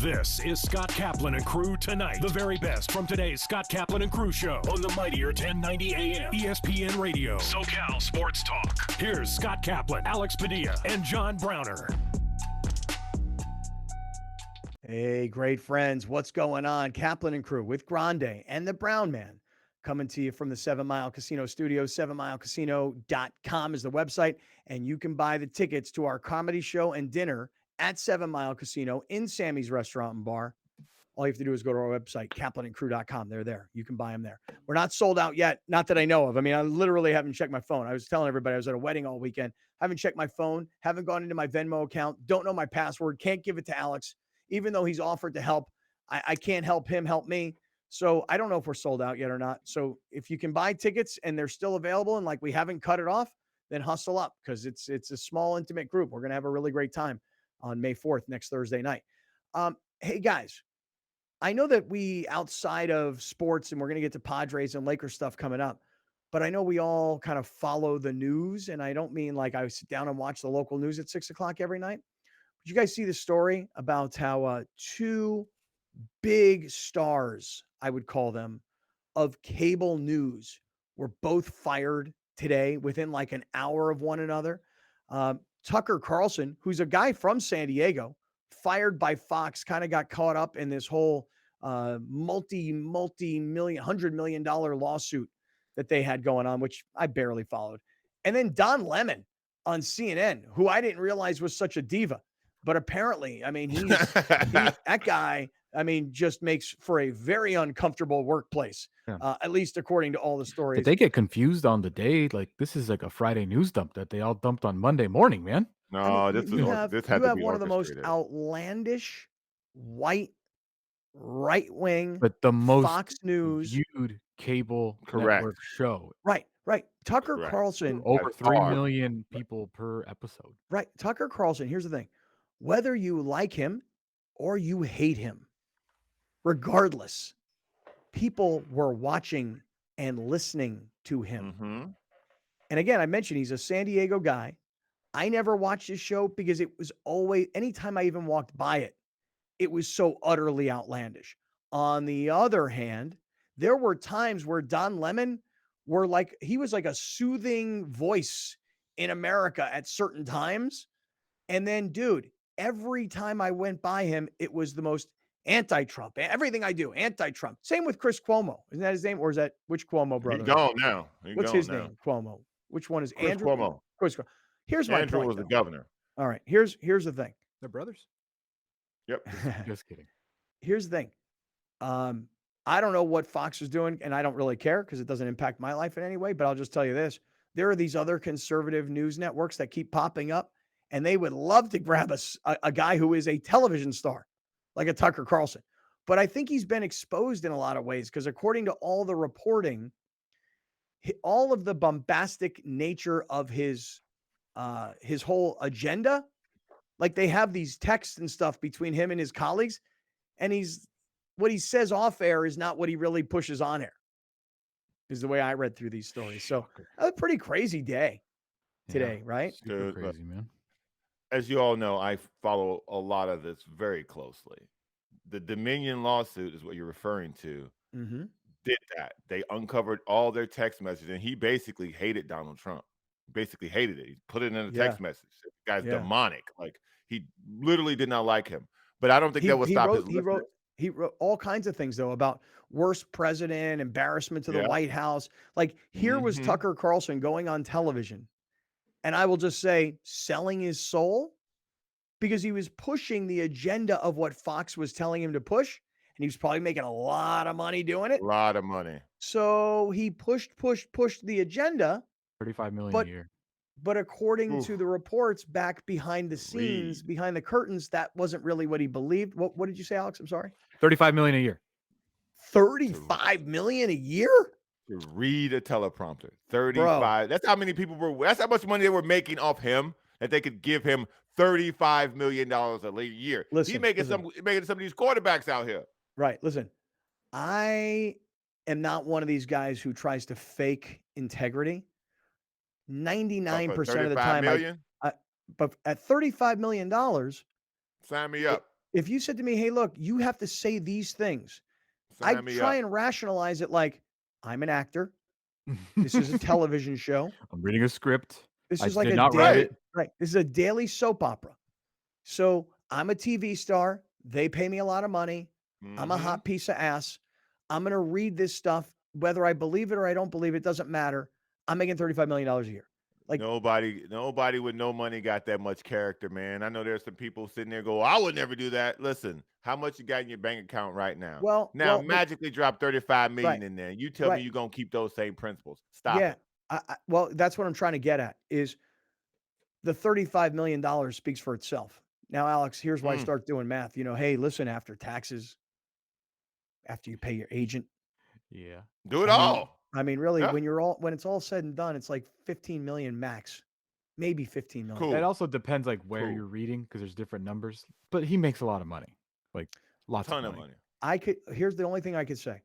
This is Scott Kaplan and Crew Tonight. The very best from today's Scott Kaplan and Crew show on the mightier 1090 AM ESPN Radio. SoCal Sports Talk. Here's Scott Kaplan, Alex Padilla, and John Browner. Hey, great friends. What's going on? Kaplan and Crew with Grande and the Brown Man coming to you from the 7 Mile Casino Studios. 7milecasino.com is the website, and you can buy the tickets to our comedy show and dinner at 7 Mile Casino in Sammy's Restaurant and Bar. All you have to do is go to our website, kaplanandcrew.com. They're there. You can buy them there. We're not sold out yet, not that I know of. I mean, I literally haven't checked my phone. I was telling everybody I was at a wedding all weekend. Haven't checked my phone, haven't gone into my Venmo account, don't know my password, can't give it to Alex. Even though he's offered to help, I can't help him help me. So I don't know if we're sold out yet or not. So if you can buy tickets and they're still available and like we haven't cut it off, then hustle up because it's a small, intimate group. We're going to have a really great time on May 4th, next Thursday night. Hey, guys, I know that we outside of sports and we're going to get to Padres and Lakers stuff coming up, but I know we all kind of follow the news. And I don't mean like I sit down and watch the local news at 6 o'clock every night. Did you guys see the story about how two big stars, I would call them, of cable news were both fired today within like an hour of one another? Tucker Carlson, who's a guy from San Diego, fired by Fox, kind of got caught up in this whole multi-million, $100 million lawsuit that they had going on, which I barely followed. And then Don Lemon on CNN, who I didn't realize was such a diva. But apparently, I mean, he's that guy, I mean, just makes for a very uncomfortable workplace, at least according to all the stories. Did they get confused on the day? Like, this is like a Friday news dump that they all dumped on Monday morning, man. No, I mean, this you had have to be one of the most orchestrated. outlandish, white, right-wing, But the most Fox News viewed cable Correct. network show. Right. Tucker Correct. Carlson. Over 3 far. million people per episode. Right. Tucker Carlson, here's the thing. Whether you like him or you hate him, regardless, people were watching and listening to him. Mm-hmm. And again, I mentioned he's a San Diego guy. I never watched his show because it was always, anytime I even walked by it, it was so utterly outlandish. On the other hand, there were times where Don Lemon he was like a soothing voice in America at certain times. And then, dude, every time I went by him, it was the most anti-Trump. Everything I do, anti-Trump. Same with Chris Cuomo. Isn't that his name? Or is that which Cuomo brother? He's gone now. What's his name? Cuomo. Which one is Chris Andrew? Cuomo. Chris Cuomo. Here's my Andrew point, was the though. governor. All right. Here's the thing. They're brothers? Yep. Just kidding. Here's the thing. I don't know what Fox is doing, and I don't really care because it doesn't impact my life in any way, but I'll just tell you this. There are these other conservative news networks that keep popping up, and they would love to grab a guy who is a television star, like a Tucker Carlson. But I think he's been exposed in a lot of ways because according to all the reporting, all of the bombastic nature of his whole agenda, like they have these texts and stuff between him and his colleagues, and what he says off air is not what he really pushes on air, is the way I read through these stories. So a pretty crazy day today, right? Super crazy, man. As you all know, I follow a lot of this very closely. The Dominion lawsuit is what you're referring to. Mm-hmm. Did that. They uncovered all their text messages, and he basically hated Donald Trump. Basically hated it. He put it in a text message. The guy's demonic. Like, he literally did not like him. But I don't think that would stop his listeners. He wrote all kinds of things, though, about worst president, embarrassment to the White House. Like, here was Tucker Carlson going on television, and I will just say, selling his soul, because he was pushing the agenda of what Fox was telling him to push, and he was probably making a lot of money doing it. A lot of money. So he pushed the agenda. $35 million a year. But according to the reports back behind the scenes, behind the curtains, that wasn't really what he believed. What did you say, Alex? I'm sorry. $35 million a year. $35 million a year? To read a teleprompter. 35. Bro. That's how many people were. That's how much money they were making off him that they could give him $35 million a year. He's making some of these quarterbacks out here. Right. Listen, I am not one of these guys who tries to fake integrity. 99% of the time, million? but at $35 million, sign me up. if you said to me, hey, look, you have to say these things, Sign I'd me try up. and rationalize it like, I'm an actor. This is a television show. I'm reading a script. This I is like did a not write daily, it. right? This is a daily soap opera. So I'm a TV star. They pay me a lot of money. I'm a hot piece of ass. I'm going to read this stuff, whether I believe it or I don't believe it, doesn't matter. I'm making $35 million a year. Like Nobody with no money got that much character, man. I know there's some people sitting there go, I would never do that. Listen, how much you got in your bank account right now? well, Magically drop 35 million right, in there. You tell me right. you're gonna keep those same principles. Stop Yeah. it. Well, that's what I'm trying to get at is the $35 million speaks for itself. Now, Alex, here's why I start doing math. Hey, listen, after taxes, after you pay your agent, Yeah. Do it I mean, all. really, Yeah. when it's all said and done, it's like 15 million max, maybe 15 million. Cool. It also depends like where Cool. you're reading because there's different numbers. But he makes a lot of money, like lots Ton of of money. money. Here's the only thing I could say.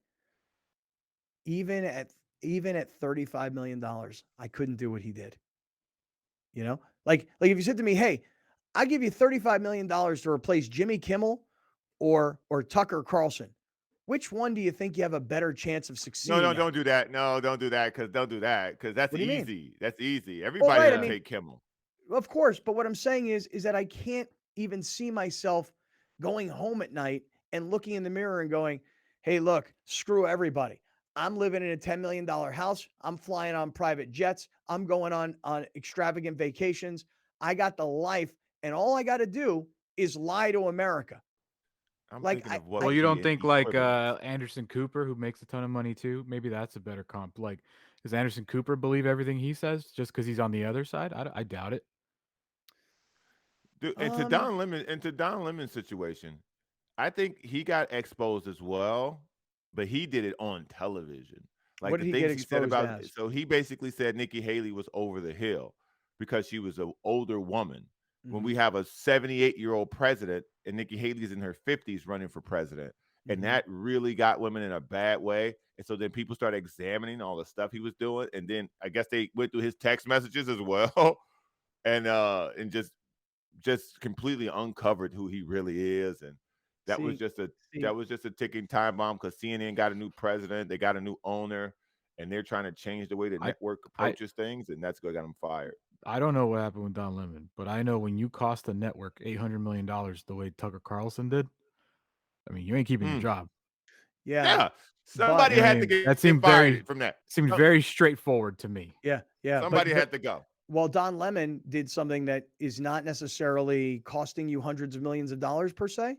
Even at $35 million, I couldn't do what he did. Like if you said to me, hey, I give you $35 million to replace Jimmy Kimmel or Tucker Carlson. Which one do you think you have a better chance of succeeding? No, at? don't do that. No, don't do that because that's What do you mean? easy. That's easy. Everybody right, will take Kimmel. Of course, but what I'm saying is that I can't even see myself going home at night and looking in the mirror and going, hey, look, screw everybody. I'm living in a $10 million house. I'm flying on private jets. I'm going on extravagant vacations. I got the life, and all I got to do is lie to America. I'm Like, thinking of what Well, would you be don't an think like equivalent. Anderson Cooper, who makes a ton of money too? Maybe that's a better comp. Like, does Anderson Cooper believe everything he says just because he's on the other side? I doubt it. Dude, and to Don Lemon's situation, I think he got exposed as well, but he did it on television. Like what the did he get things he said exposed about, as? so he basically said Nikki Haley was over the hill because she was an older woman. When we have a 78-year-old president and Nikki Haley's in her 50s running for president, and that really got women in a bad way. And so then people started examining all the stuff he was doing, and then I guess they went through his text messages as well, and just completely uncovered who he really is. And that was just a ticking time bomb because CNN got a new president, they got a new owner, and they're trying to change the way the network approaches things, and that's what got him fired. I don't know what happened with Don Lemon, but I know when you cost the network $800 million the way Tucker Carlson did, I mean, you ain't keeping your job. Yeah. Somebody had to that get seemed fired from that. Seemed very straightforward to me. Yeah. Somebody had to go. Well, Don Lemon did something that is not necessarily costing you hundreds of millions of dollars per se,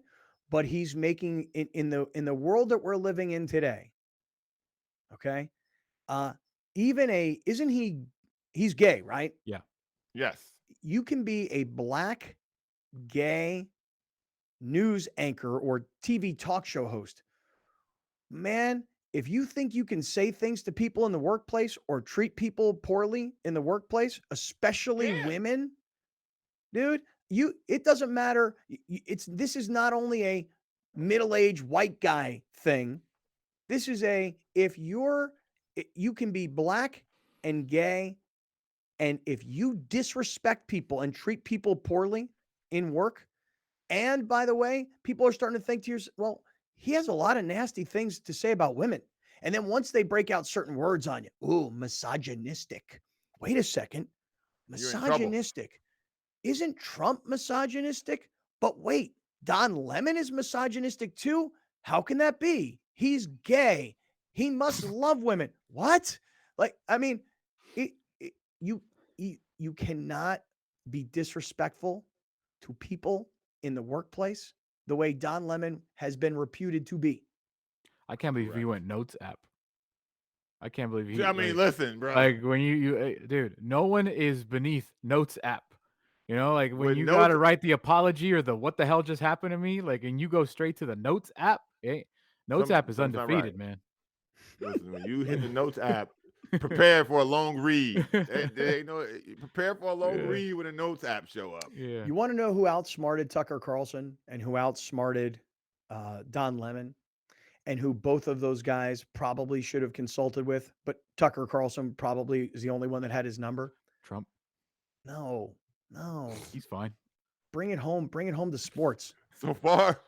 but he's making in the world that we're living in today. Okay. He's gay, right? Yeah. Yes. You can be a black gay news anchor or TV talk show host. Man, if you think you can say things to people in the workplace or treat people poorly in the workplace, especially women, dude, it doesn't matter. This is not only a middle-aged white guy thing. This is if you can be black and gay, and if you disrespect people and treat people poorly in work, and by the way, people are starting to think to yourself, well, he has a lot of nasty things to say about women. And then once they break out certain words on you, ooh, misogynistic. Wait a second. Misogynistic. Isn't Trump misogynistic? But wait, Don Lemon is misogynistic too? How can that be? He's gay. He must love women. What? Like, I mean, you cannot be disrespectful to people in the workplace the way Don Lemon has been reputed to be. I can't believe he went Notes app. I can't believe he. I mean, listen, bro. Like when dude, no one is beneath Notes app. Like when With you Notes- gotta write the apology or the what the hell just happened to me, like, and you go straight to the Notes app. Notes app is undefeated, man. Listen, when you hit the Notes app, prepare for a long read. Prepare for a long read when the Notes app show up. Yeah. You want to know who outsmarted Tucker Carlson and who outsmarted Don Lemon, and who both of those guys probably should have consulted with, but Tucker Carlson probably is the only one that had his number? Trump. No. He's fine. Bring it home to sports. So far.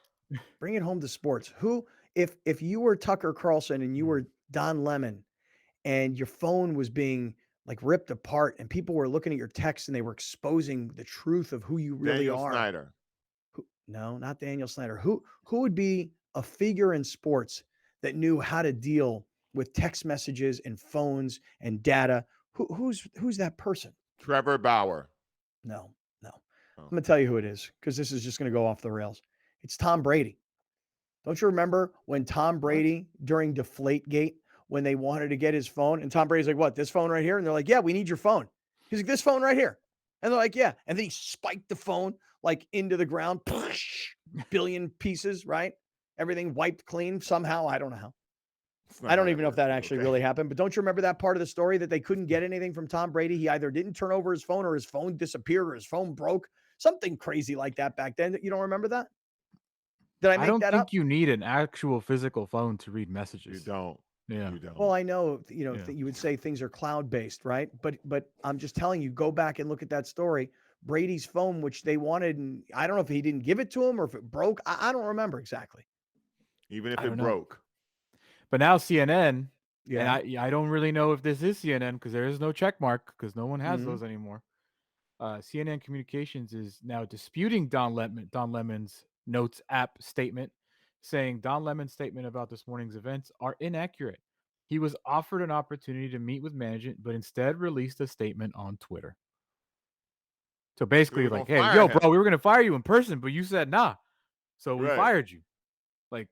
Bring it home to sports. Who, if you were Tucker Carlson and you were Don Lemon and your phone was being like ripped apart and people were looking at your texts and they were exposing the truth of who you really Daniel are. Snyder. No, not Daniel Snyder. Who would be a figure in sports that knew how to deal with text messages and phones and data? Who's that person? Trevor Bauer. No. I'm Oh. going to tell you who it is because this is just going to go off the rails. It's Tom Brady. Don't you remember when Tom Brady during Deflategate, when they wanted to get his phone and Tom Brady's like, what, this phone right here? And they're like, yeah, we need your phone. He's like, this phone right here. And they're like, yeah. And then he spiked the phone like into the ground, billion pieces, right? Everything wiped clean somehow. I don't know how. I don't even know if that actually really happened, but don't you remember that part of the story that they couldn't get anything from Tom Brady? He either didn't turn over his phone or his phone disappeared or his phone broke. Something crazy like that back then. You don't remember that? Did I make that up? I don't think you need an actual physical phone to read messages. You don't. Yeah. You don't. Well, I know, you would say things are cloud-based, right? But I'm just telling you, go back and look at that story. Brady's phone, which they wanted, and I don't know if he didn't give it to him or if it broke. I don't remember exactly. Even if it broke. But now CNN, yeah, and I don't really know if this is CNN because there is no check mark because no one has those anymore. CNN Communications is now disputing Don Lemon's Notes app statement, saying Don Lemon's statement about this morning's events are inaccurate. He was offered an opportunity to meet with management, but instead released a statement on Twitter. So basically, like, hey, yo, bro, we were going to fire you in person, but you said nah. So we fired you. Like,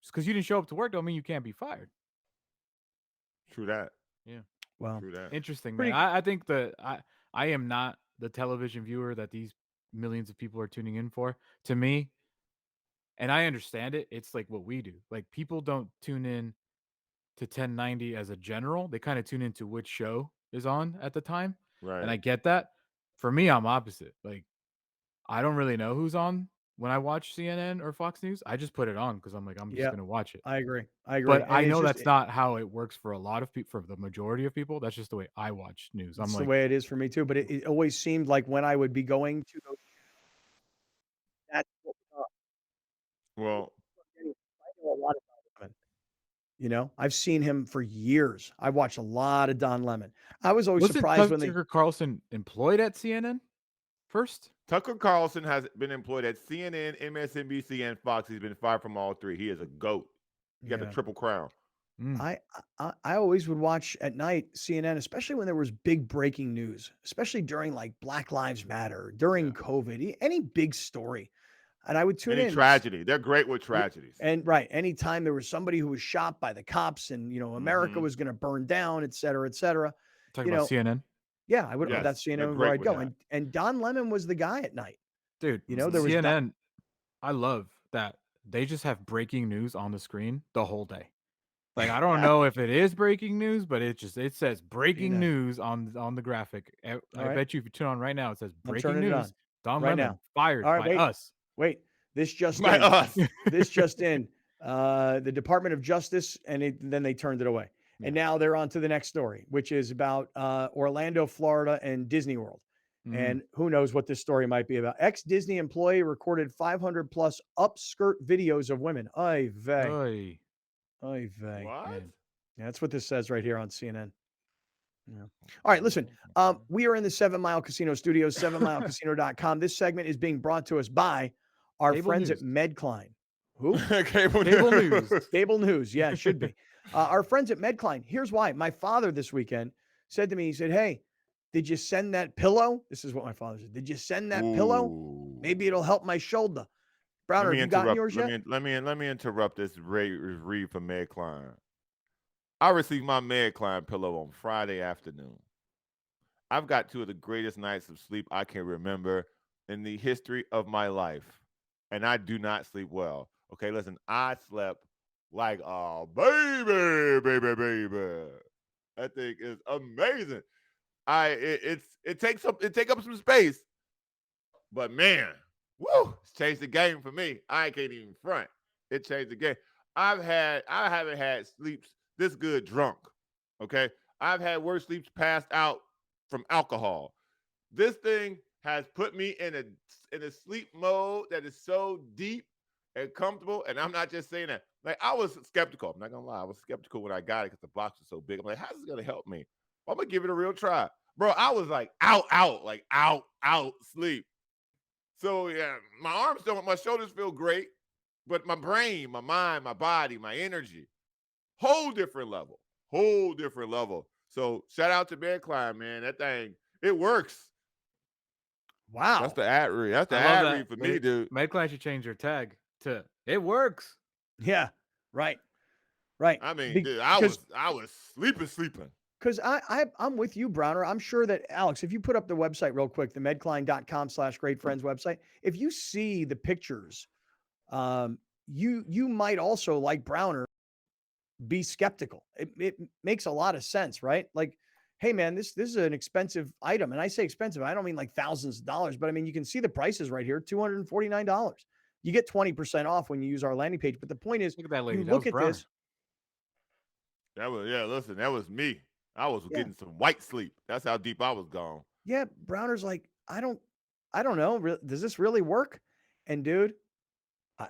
just because you didn't show up to work don't mean you can't be fired. True that. Yeah. Wow. True that. Interesting, man. I think I am not the television viewer that these millions of people are tuning in for. To me, and I understand it, it's like what we do. Like, people don't tune in to 1090 as a general. They kind of tune into which show is on at the time. Right. And I get that. For me, I'm opposite. Like, I don't really know who's on when I watch CNN or Fox News. I just put it on because I'm like, I'm just going to watch it. I agree. But and I know that's not how it works for a lot of people, for the majority of people. That's just the way I watch news. That's the way it is for me too. But it always seemed like when I would be going to those, that's what we thought. Well, I know a lot of Don Lemon. I've seen him for years. I watched a lot of Don Lemon. I was always surprised when Tucker Carlson employed at CNN first? Tucker Carlson has been employed at CNN, MSNBC, and Fox. He's been fired from all three. He is a GOAT. He got the triple crown. I always would watch at night CNN, especially when there was big breaking news, especially during like Black Lives Matter, during COVID, any big story. And I would tune in. Any tragedy. They're great with tragedies. And anytime there was somebody who was shot by the cops and, America was going to burn down, et cetera, et cetera. Talking about CNN? Yeah, I would. That's CNN where I'd go. And Don Lemon was the guy at night. Dude, there was CNN. I love that they just have breaking news on the screen the whole day. Like, I don't know if it is breaking news, but it says breaking news on the graphic. I bet you if you turn on right now, it says breaking news. Don Lemon fired by us. Wait, this just by in. Us. This just in. The Department of Justice, and then they turned it away. Yeah. And now they're on to the next story, which is about Orlando, Florida, and Disney World. And who knows what this story might be about. Ex-Disney employee recorded 500 plus upskirt videos of women. Oy vey. Oy vey. What? Man. Yeah, that's what this says right here on CNN. Yeah. All right, listen. We are in the 7 Mile Casino studios, 7milecasino.com. This segment is being brought to us by our friends at Medcline. Who? Cable News. Cable News. Yeah, it should be. Our friends at Medcline. Here's why. My father this weekend said to me, he said, hey, did you send that pillow? This is what my father said. Did you send that pillow? Maybe it'll help my shoulder. Browner, have you gotten yours yet? Let me interrupt this read from Medcline. I received my Medcline pillow on Friday afternoon. I've got two of the greatest nights of sleep I can remember in the history of my life. And I do not sleep well. Okay, listen, I slept like a baby. That thing is amazing. It takes up some space. But man, woo, it's changed the game for me. I can't even front. It changed the game. I haven't had sleeps this good drunk. Okay. I've had worse sleeps passed out from alcohol. This thing, has put me in a sleep mode that is so deep and comfortable. And I'm not just saying that. Like, I was skeptical. I'm not gonna lie. I was skeptical when I got it because the box was so big. I'm like, how's this gonna help me? I'm gonna give it a real try. Bro, I was like out, sleep. So yeah, my shoulders feel great, but my brain, my mind, my body, my energy, whole different level. So shout out to Medcline, man. That thing, it works. Wow. That's the ad read. That's the ad read for me, dude. Medcline should change their tag to "It works." Yeah, right. I mean, dude, I was sleeping. Because I'm with you, Browner. I'm sure that, Alex, if you put up the website real quick, the medcline.com/greatfriends website, if you see the pictures, you might also, like Browner, be skeptical. It makes a lot of sense, right? Like, hey, man, this is an expensive item. And I say expensive, I don't mean like thousands of dollars, but I mean, you can see the prices right here, $249. You get 20% off when you use our landing page. But the point is, look at that lady. You look at this. That was me. I was getting some white sleep. That's how deep I was gone. Yeah, Browner's like, I don't know. Does this really work? And dude,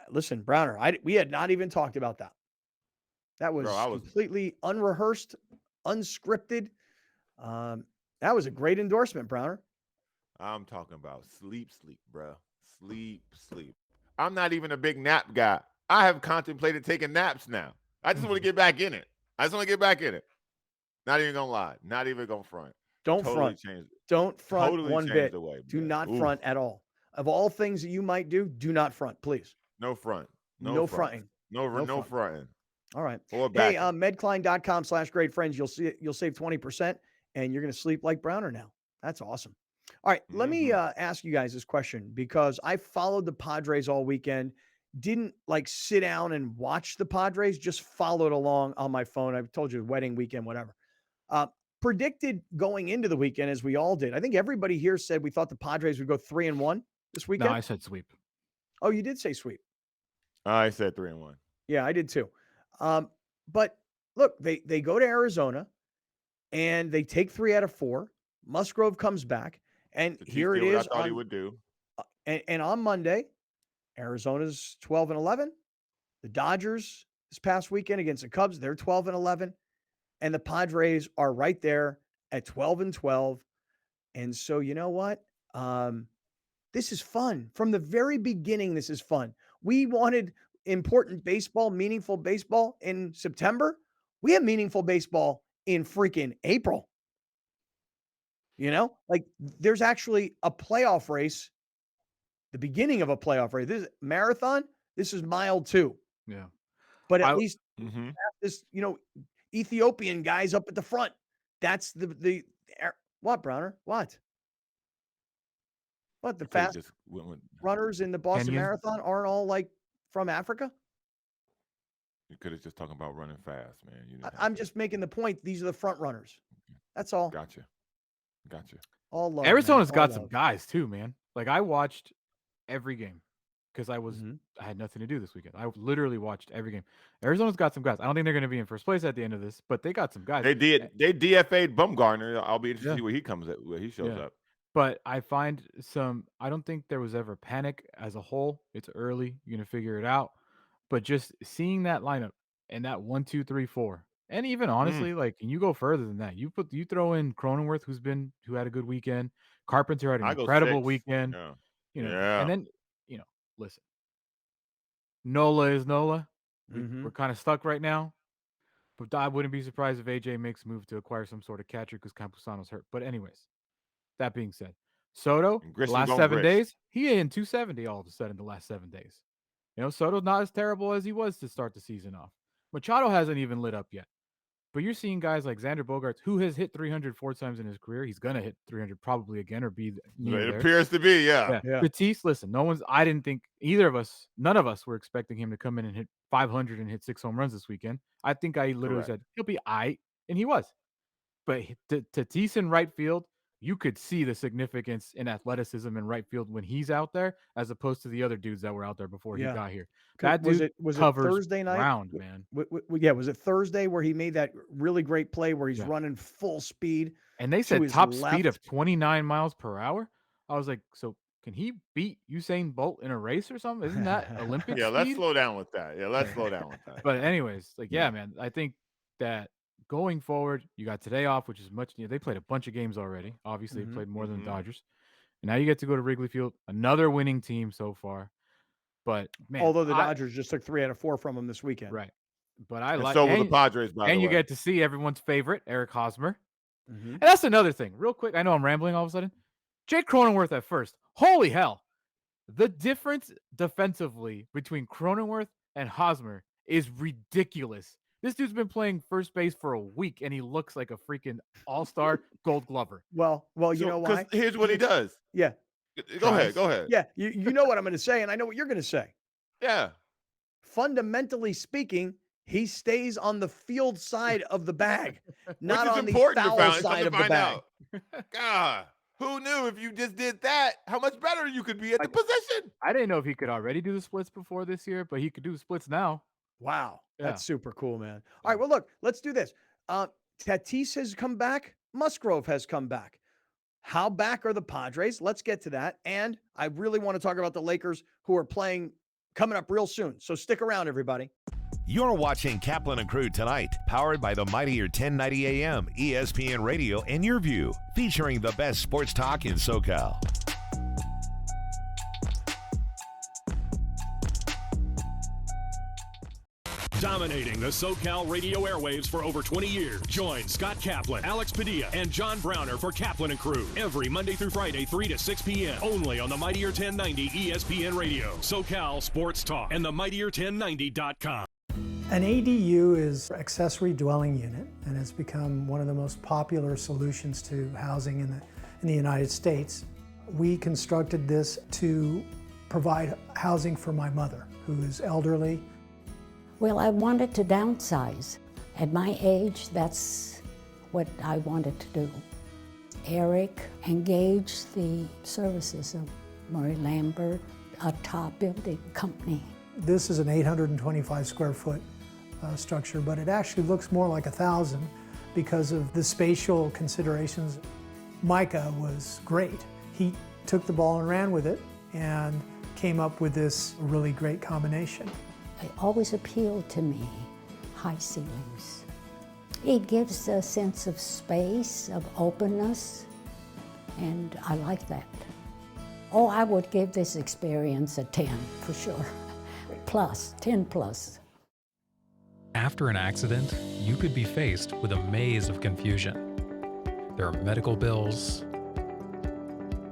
listen, Browner, we had not even talked about that. That was completely unrehearsed, unscripted. That was a great endorsement, Browner. I'm talking about sleep, bro. Sleep. I'm not even a big nap guy. I have contemplated taking naps now. I just want to get back in it. Not even gonna lie. Not even gonna front. Don't front. Don't front totally one bit. Do man. not front at all. Of all things that you might do, do not front, please. No front. No fronting. No fronting. All right. Or hey, medcline.com/greatfriends. You'll save 20% and you're going to sleep like Browner now. That's awesome. All right. Let me ask you guys this question because I followed the Padres all weekend. Didn't like sit down and watch the Padres, just followed along on my phone. I told you wedding weekend, whatever. Predicted going into the weekend, as we all did. I think everybody here said we thought the Padres would go 3-1 this weekend. No, I said sweep. Oh, you did say sweep. I said 3-1. Yeah, I did too. But look, they go to Arizona and they take 3 out of 4. Musgrove comes back, and here it is. I thought he would do. And on Monday, Arizona's 12-11. The Dodgers this past weekend against the Cubs, they're 12-11. And the Padres are right there at 12-12. And so, you know what? This is fun. From the very beginning, this is fun. We wanted important baseball, meaningful baseball in September. We have meaningful baseball in freaking April. You know, like there's actually a playoff race, the beginning of a playoff race. This is marathon. This is mile 2. Yeah. But at least this, Ethiopian guys up at the front. That's the what, Browner? What? The fast runners in the Boston Marathon aren't all like from Africa? You could have just talking about running fast, man. I'm just making the point. These are the front runners. That's all. Gotcha. All love. Arizona's got some guys too, man. Like I watched every game because I had nothing to do this weekend. I literally watched every game. Arizona's got some guys. I don't think they're going to be in first place at the end of this, but they got some guys. They DFA'd Bumgarner. I'll be interested to see where he comes at, where he shows up. But I find I don't think there was ever panic as a whole. It's early. You're going to figure it out. But just seeing that lineup and that 1, 2, 3, 4, and even honestly, like you go further than that. You throw in Cronenworth, who had a good weekend. Carpenter had an incredible weekend. And then, listen, Nola is Nola. We're kind of stuck right now. But I wouldn't be surprised if AJ makes a move to acquire some sort of catcher because Campusano's hurt. But anyways, that being said, Soto, the last 7 days, he in 270 all of a sudden the last 7 days. Soto's not as terrible as he was to start the season off. Machado hasn't even lit up yet. But you're seeing guys like Xander Bogaerts, who has hit 300 4 times in his career. He's going to hit 300 probably again or be near there. It appears to be, yeah. Tatis, listen, I didn't think none of us were expecting him to come in and hit 500 and hit 6 home runs this weekend. I think I literally said, he'll be aight, and he was. But Tatis in right field, you could see the significance in athleticism in right field when he's out there, as opposed to the other dudes that were out there before he got here. That dude was it Thursday night? Ground, man. Was it Thursday where he made that really great play where he's running full speed? And they said top speed of 29 miles per hour. I was like, so can he beat Usain Bolt in a race or something? Isn't that Olympic Yeah, let's speed? slow down with that. Yeah, let's slow down with that. But anyways, like, yeah, man, I think that going forward, you got today off, which is much. They played a bunch of games already. Obviously, they played more than the Dodgers. And now you get to go to Wrigley Field, another winning team so far. But man, although the Dodgers just took 3 out of 4 from them this weekend. Right. But And so will the Padres, by the way. And you get to see everyone's favorite, Eric Hosmer. Mm-hmm. And that's another thing. Real quick, I know I'm rambling all of a sudden. Jake Cronenworth at first. Holy hell. The difference defensively between Cronenworth and Hosmer is ridiculous. This dude's been playing first base for a week, and he looks like a freaking all-star Gold Glover. Well, you know why? Here's what he does. Yeah. Go ahead. Yeah, you know what I'm going to say, and I know what you're going to say. Yeah. Fundamentally speaking, he stays on the field side of the bag, not on the foul side of the bag. God, who knew if you just did that, how much better you could be at the position? I didn't know if he could already do the splits before this year, but he could do splits now. Wow. Yeah. That's super cool, man. All right, well, look, let's do this. Tatis has come back. Musgrove has come back. How back are the Padres? Let's get to that. And I really want to talk about the Lakers, who are playing coming up real soon. So stick around, everybody. You're watching Kaplan and Crew Tonight, powered by the mightier 1090 AM, ESPN Radio, and YurView, featuring the best sports talk in SoCal. Dominating the SoCal radio airwaves for over 20 years. Join Scott Kaplan, Alex Padilla, and John Browner for Kaplan and Crew every Monday through Friday, 3 to 6 p.m. only on the mightier 1090 ESPN Radio, SoCal Sports Talk, and the mightier1090.com. An ADU is accessory dwelling unit, and it's become one of the most popular solutions to housing in the United States. We constructed this to provide housing for my mother, who is elderly. Well, I wanted to downsize. At my age, that's what I wanted to do. Eric engaged the services of Murray Lambert, a top building company. This is an 825 square foot structure, but it actually looks more like 1,000 because of the spatial considerations. Micah was great. He took the ball and ran with it and came up with this really great combination. It always appealed to me, high ceilings. It gives a sense of space, of openness, and I like that. Oh, I would give this experience a 10 for sure. Plus, 10 plus. After an accident, you could be faced with a maze of confusion. There are medical bills,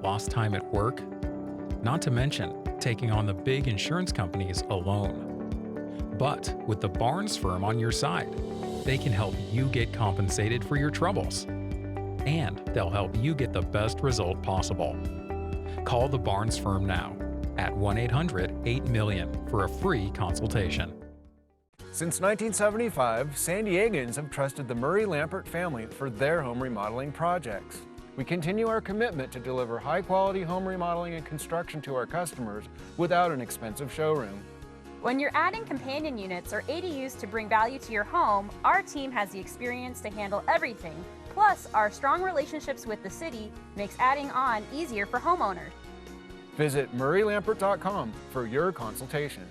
lost time at work, not to mention taking on the big insurance companies alone. But with the Barnes firm on your side, they can help you get compensated for your troubles. And they'll help you get the best result possible. Call the Barnes firm now at 1-800-8-MILLION for a free consultation. Since 1975, San Diegans have trusted the Murray Lambert family for their home remodeling projects. We continue our commitment to deliver high-quality home remodeling and construction to our customers without an expensive showroom. When you're adding companion units or ADUs to bring value to your home, our team has the experience to handle everything. Plus, our strong relationships with the city makes adding on easier for homeowners. Visit murraylambert.com for your consultation.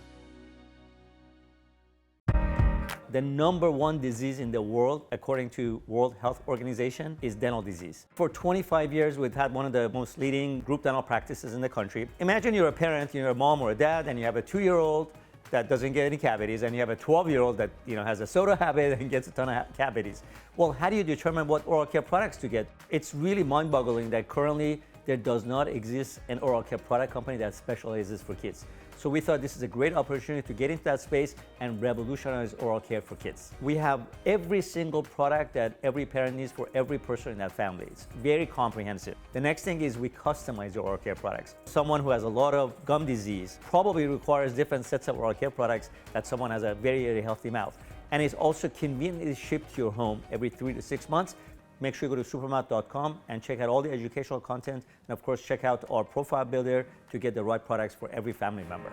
The #1 disease in the world, according to World Health Organization, is dental disease. For 25 years, we've had one of the most leading group dental practices in the country. Imagine you're a parent, you're a mom or a dad, and you have a 2-year-old that doesn't get any cavities, and you have a 12-year-old that has a soda habit and gets a ton of cavities. Well, how do you determine what oral care products to get? It's really mind-boggling that currently there does not exist an oral care product company that specializes for kids. So we thought this is a great opportunity to get into that space and revolutionize oral care for kids. We have every single product that every parent needs for every person in that family. It's very comprehensive. The next thing is we customize your oral care products. Someone who has a lot of gum disease probably requires different sets of oral care products that someone has a very, very healthy mouth. And it's also conveniently shipped to your home every 3 to 6 months. Make sure you go to supermouth.com and check out all the educational content, and of course check out our profile builder to get the right products for every family member.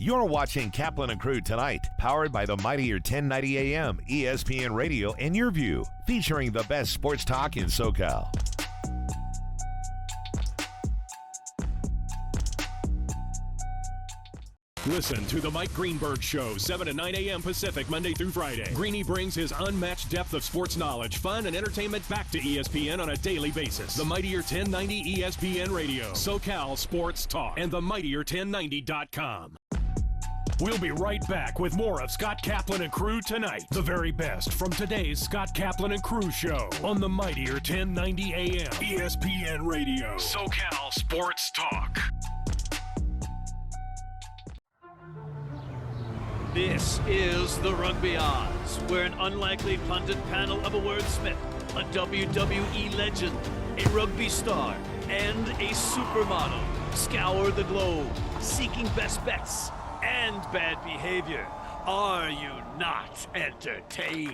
You're watching Kaplan and Crew Tonight, powered by the mightier 1090 AM, ESPN Radio, and YurView, featuring the best sports talk in SoCal. Listen to the Mike Greenberg Show, 7 to 9 a.m. Pacific, Monday through Friday. Greeny brings his unmatched depth of sports knowledge, fun, and entertainment back to ESPN on a daily basis. The mightier 1090 ESPN Radio, SoCal Sports Talk, and the mightier1090.com. We'll be right back with more of Scott Kaplan and Crew Tonight. The very best from today's Scott Kaplan and Crew Show on the mightier 1090 AM, ESPN Radio, SoCal Sports Talk. This is the Rugby Odds, where an unlikely punted panel of a wordsmith, a WWE legend, a rugby star, and a supermodel scour the globe, seeking best bets and bad behavior. Are you not entertained?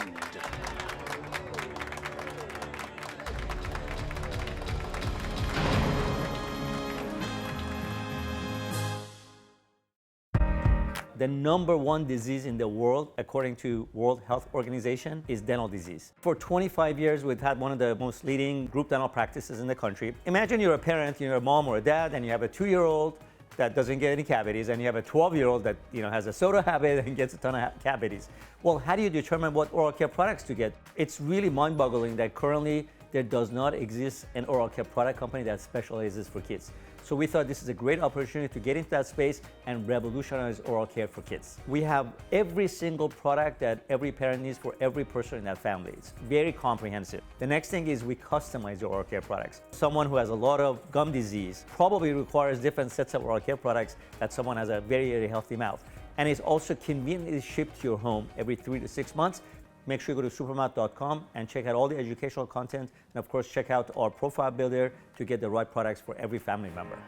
The number one disease in the world, according to World Health Organization, is dental disease. For 25 years, we've had one of the most leading group dental practices in the country. Imagine you're a parent, you're a mom or a dad, and you have a 2-year-old that doesn't get any cavities, and you have a 12-year-old that has a soda habit and gets a ton of cavities. Well, how do you determine what oral care products to get? It's really mind-boggling that currently there does not exist an oral care product company that specializes for kids. So we thought this is a great opportunity to get into that space and revolutionize oral care for kids. We have every single product that every parent needs for every person in that family. It's very comprehensive. The next thing is we customize your oral care products. Someone who has a lot of gum disease probably requires different sets of oral care products that someone has a very, very healthy mouth. And it's also conveniently shipped to your home every 3 to 6 months. Make sure you go to supermouth.com and check out all the educational content, and of course check out our profile builder to get the right products for every family member.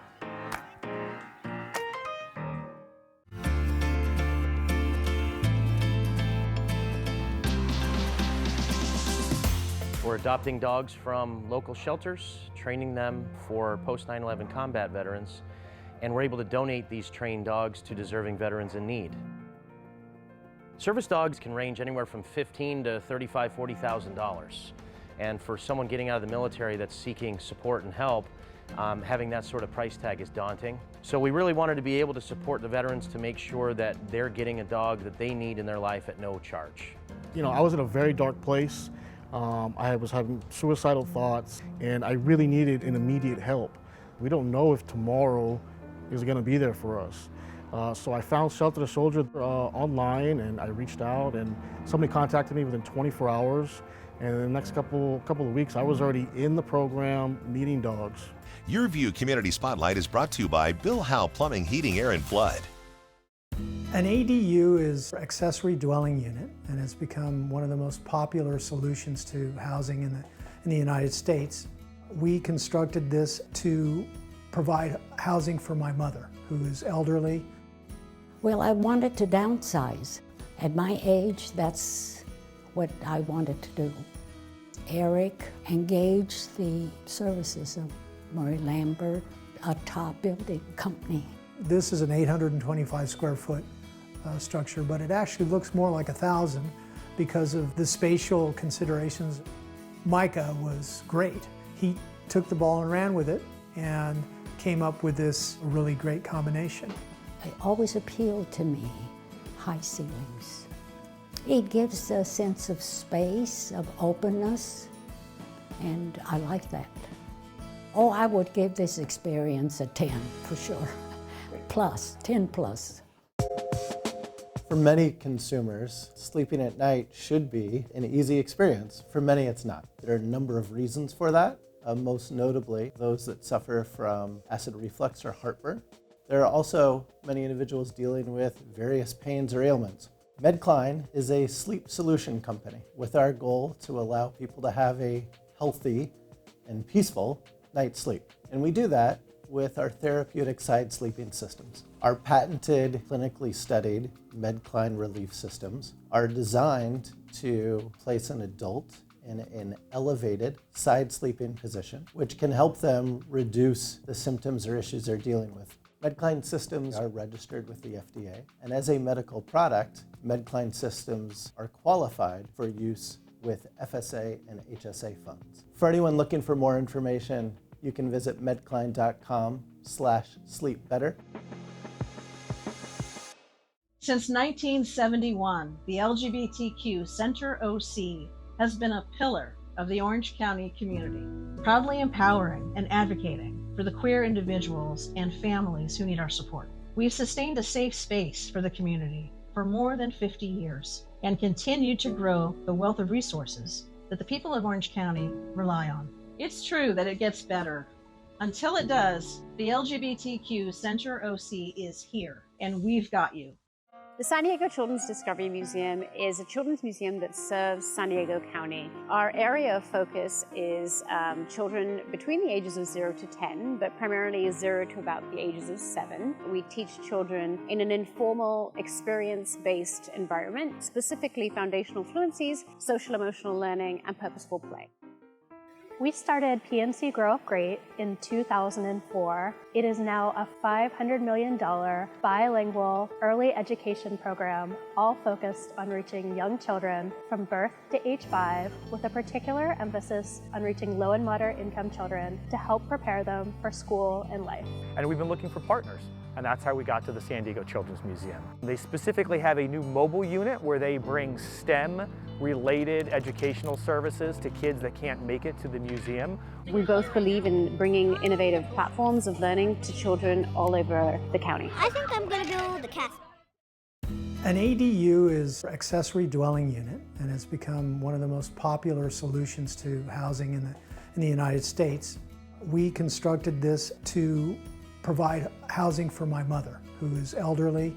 We're adopting dogs from local shelters, training them for post 9/11 combat veterans, and we're able to donate these trained dogs to deserving veterans in need. Service dogs can range anywhere from $15,000 to $35,000, $40,000. And for someone getting out of the military that's seeking support and help, having that sort of price tag is daunting. So we really wanted to be able to support the veterans to make sure that they're getting a dog that they need in their life at no charge. I was in a very dark place. I was having suicidal thoughts, and I really needed an immediate help. We don't know if tomorrow is going to be there for us. So I found Shelter the Soldier online, and I reached out, and somebody contacted me within 24 hours. And in the next couple of weeks, I was already in the program meeting dogs. YurView Community Spotlight is brought to you by Bill Howe Plumbing, Heating, Air, and Flood. An ADU is an accessory dwelling unit, and it's become one of the most popular solutions to housing in the United States. We constructed this to provide housing for my mother, who is elderly. Well, I wanted to downsize. At my age, that's what I wanted to do. Eric engaged the services of Murray Lambert, a top building company. This is an 825 square foot structure, but it actually looks more like 1,000 because of the spatial considerations. Micah was great. He took the ball and ran with it and came up with this really great combination. It always appealed to me, high ceilings. It gives a sense of space, of openness, and I like that. Oh, I would give this experience a 10 for sure. Plus, 10 plus. For many consumers, sleeping at night should be an easy experience. For many, it's not. There are a number of reasons for that. Most notably, those that suffer from acid reflux or heartburn. There are also many individuals dealing with various pains or ailments. Medcline is a sleep solution company with our goal to allow people to have a healthy and peaceful night's sleep. And we do that with our therapeutic side sleeping systems. Our patented, clinically studied Medcline relief systems are designed to place an adult in an elevated side sleeping position, which can help them reduce the symptoms or issues they're dealing with. Medcline systems are registered with the FDA, and as a medical product, Medcline systems are qualified for use with FSA and HSA funds. For anyone looking for more information, you can visit medcline.com/sleepbetter. Since 1971, the LGBTQ Center OC has been a pillar of the Orange County community, proudly empowering and advocating for the queer individuals and families who need our support. We've sustained a safe space for the community for more than 50 years and continue to grow the wealth of resources that the people of Orange County rely on. It's true that it gets better. Until it does, the LGBTQ Center OC is here, and we've got you. The San Diego Children's Discovery Museum is a children's museum that serves San Diego County. Our area of focus is children between the ages of 0 to 10, but primarily 0 to about the ages of 7. We teach children in an informal, experience-based environment, specifically foundational fluencies, social-emotional learning, and purposeful play. We started PNC Grow Up Great in 2004. It is now a $500 million bilingual early education program, all focused on reaching young children from birth to age 5, with a particular emphasis on reaching low and moderate income children to help prepare them for school and life. And we've been looking for partners, and that's how we got to the San Diego Children's Museum. They specifically have a new mobile unit where they bring STEM-related educational services to kids that can't make it to the museum. We both believe in bringing innovative platforms of learning to children all over the county. I think I'm going to build a castle. An ADU is an accessory dwelling unit, and it's become one of the most popular solutions to housing in the United States. We constructed this to provide housing for my mother, who is elderly.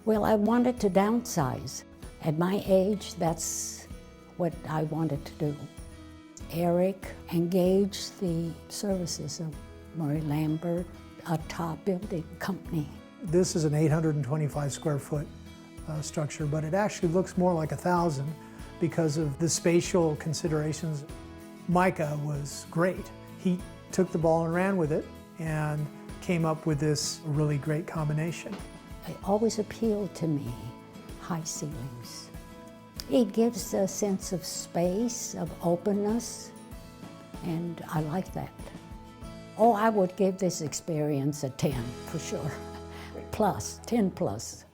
Well, I wanted to downsize. At my age, that's what I wanted to do. Eric engaged the services of Murray Lambert, a top building company. This is an 825 square foot structure, but it actually looks more like 1,000 because of the spatial considerations. Micah was great. He took the ball and ran with it and came up with this really great combination. It always appealed to me, high ceilings. It gives a sense of space, of openness, and I like that. Oh, I would give this experience a 10 for sure. Plus, 10 plus.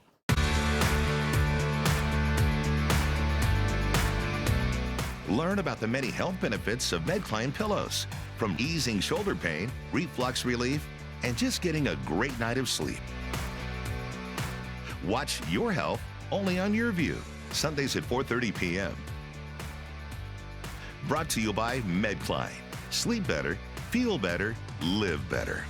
Learn about the many health benefits of Medcline pillows, from easing shoulder pain, reflux relief, and just getting a great night of sleep. Watch Your Health only on YurView, Sundays at 4:30 p.m. Brought to you by Medcline. Sleep better, feel better, live better.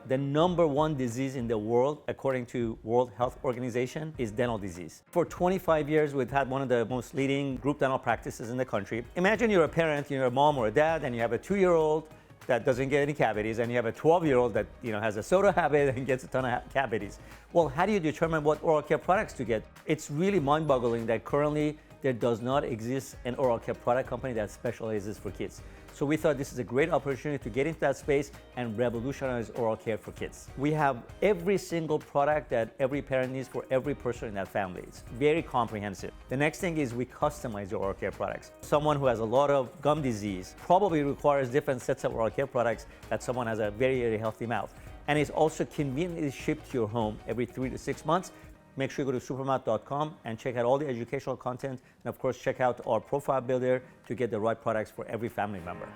The #1 disease in the world, according to World Health Organization, is dental disease. For 25 years, we've had one of the most leading group dental practices in the country. Imagine you're a parent, you're a mom or a dad, and you have a 2-year-old that doesn't get any cavities, and you have a 12-year-old that has a soda habit and gets a ton of cavities. Well, how do you determine what oral care products to get? It's really mind-boggling that currently there does not exist an oral care product company that specializes for kids. So we thought this is a great opportunity to get into that space and revolutionize oral care for kids. We have every single product that every parent needs for every person in that family. It's very comprehensive. The next thing is we customize your oral care products. Someone who has a lot of gum disease probably requires different sets of oral care products that someone has a very, very healthy mouth. And it's also conveniently shipped to your home every 3 to 6 months. Make sure you go to supermouth.com and check out all the educational content, and of course check out our profile builder to get the right products for every family member.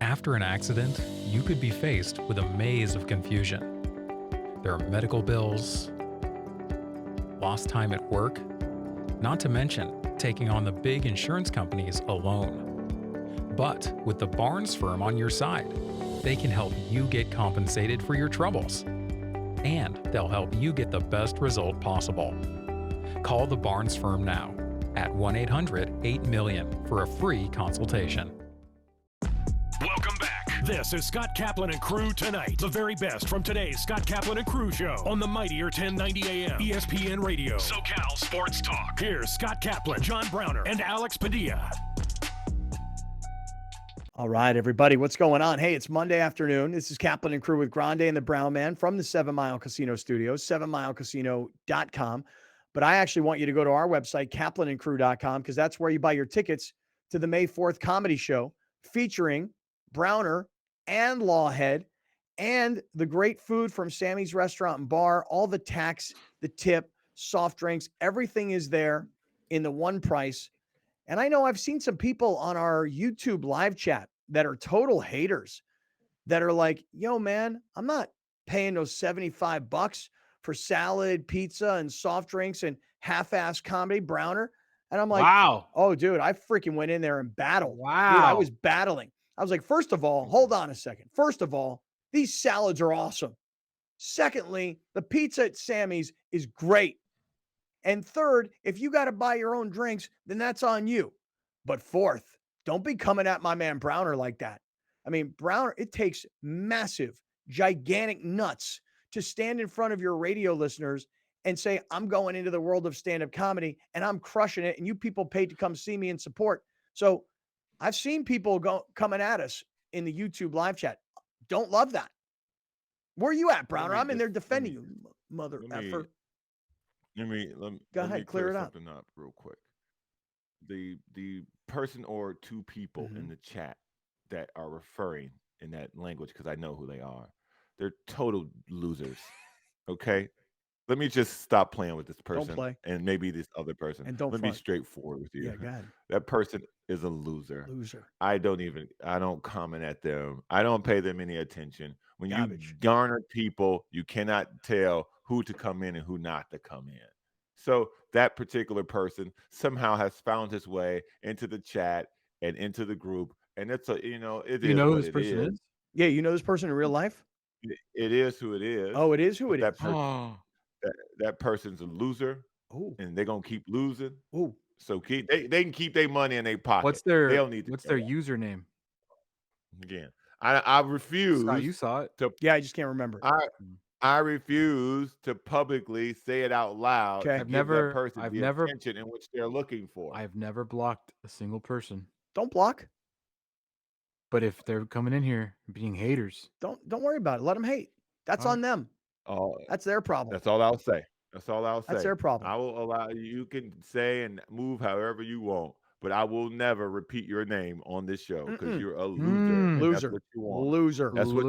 After an accident, you could be faced with a maze of confusion. There are medical bills, lost time at work, not to mention taking on the big insurance companies alone. But with the Barnes firm on your side, they can help you get compensated for your troubles. And they'll help you get the best result possible. Call the Barnes firm now at 1-800-8-MILLION for a free consultation. Welcome back This is Scott Kaplan and Crew Tonight. The very best from today's Scott Kaplan and Crew show on the mightier 1090 AM ESPN Radio. SoCal Sports Talk. Here's Scott Kaplan, John Browner, and Alex Padilla. All right, everybody, what's going on? Hey, it's Monday afternoon. This is Kaplan and Crew with Grande and the Brown Man from the 7 Mile Casino Studios, 7milecasino.com. But I actually want you to go to our website, kaplanandcrew.com, because that's where you buy your tickets to the May 4th comedy show featuring Browner and Lawhead and the great food from Sammy's Restaurant and Bar, all the tax, the tip, soft drinks, everything is there in the one price. And I know I've seen some people on our YouTube live chat that are total haters that are like, yo, man, I'm not paying those $75 for salad, pizza, and soft drinks and half-ass comedy, Browner. And I'm like, wow. Oh, dude, I freaking went in there and battled. Wow. Dude, I was battling. I was like, first of all, hold on a second. First of all, these salads are awesome. Secondly, the pizza at Sammy's is great. And third, if you got to buy your own drinks, then that's on you. But fourth, don't be coming at my man Browner like that. I mean, Browner, it takes massive, gigantic nuts to stand in front of your radio listeners and say, I'm going into the world of stand-up comedy and I'm crushing it. And you people paid to come see me and support. So I've seen people coming at us in the YouTube live chat. Don't love that. Where are you at, Browner? I'm in there defending you, mother effer. Let me clear it up. Something up real quick. The person or two people in the chat that are referring in that language, because I know who they are, they're total losers. Okay, let me just stop playing with this person. Don't play. And maybe this other person. And don't let me be straightforward with you. Yeah, go ahead. That person is a loser. Loser. I don't comment at them. I don't pay them any attention. When Garbage. you garner people, you cannot tell who to come in and who not to come in. So that particular person somehow has found his way into the chat and into the group. And it's a, You know who this person is? Yeah, you know this person in real life? It is who it is. Oh, it is who it That is. person, that person's a loser. Oh. And they're gonna keep losing. Oh. So they can keep their money in their pocket. What's they their don't need to what's care. their username? Again, I refuse. Scott, you saw it. Yeah, I just can't remember. I refuse to publicly say it out loud. Okay. To give that person the attention in which they're looking for. I've never blocked a single person. Don't block. But if they're coming in here being haters, don't worry about it. Let them hate. That's on them. Oh, that's their problem. That's all I'll say. That's all I'll say. That's their problem. I will allow you can say and move however you want, but I will never repeat your name on this show because you're a loser. and Loser. That's what you want. Loser. That's what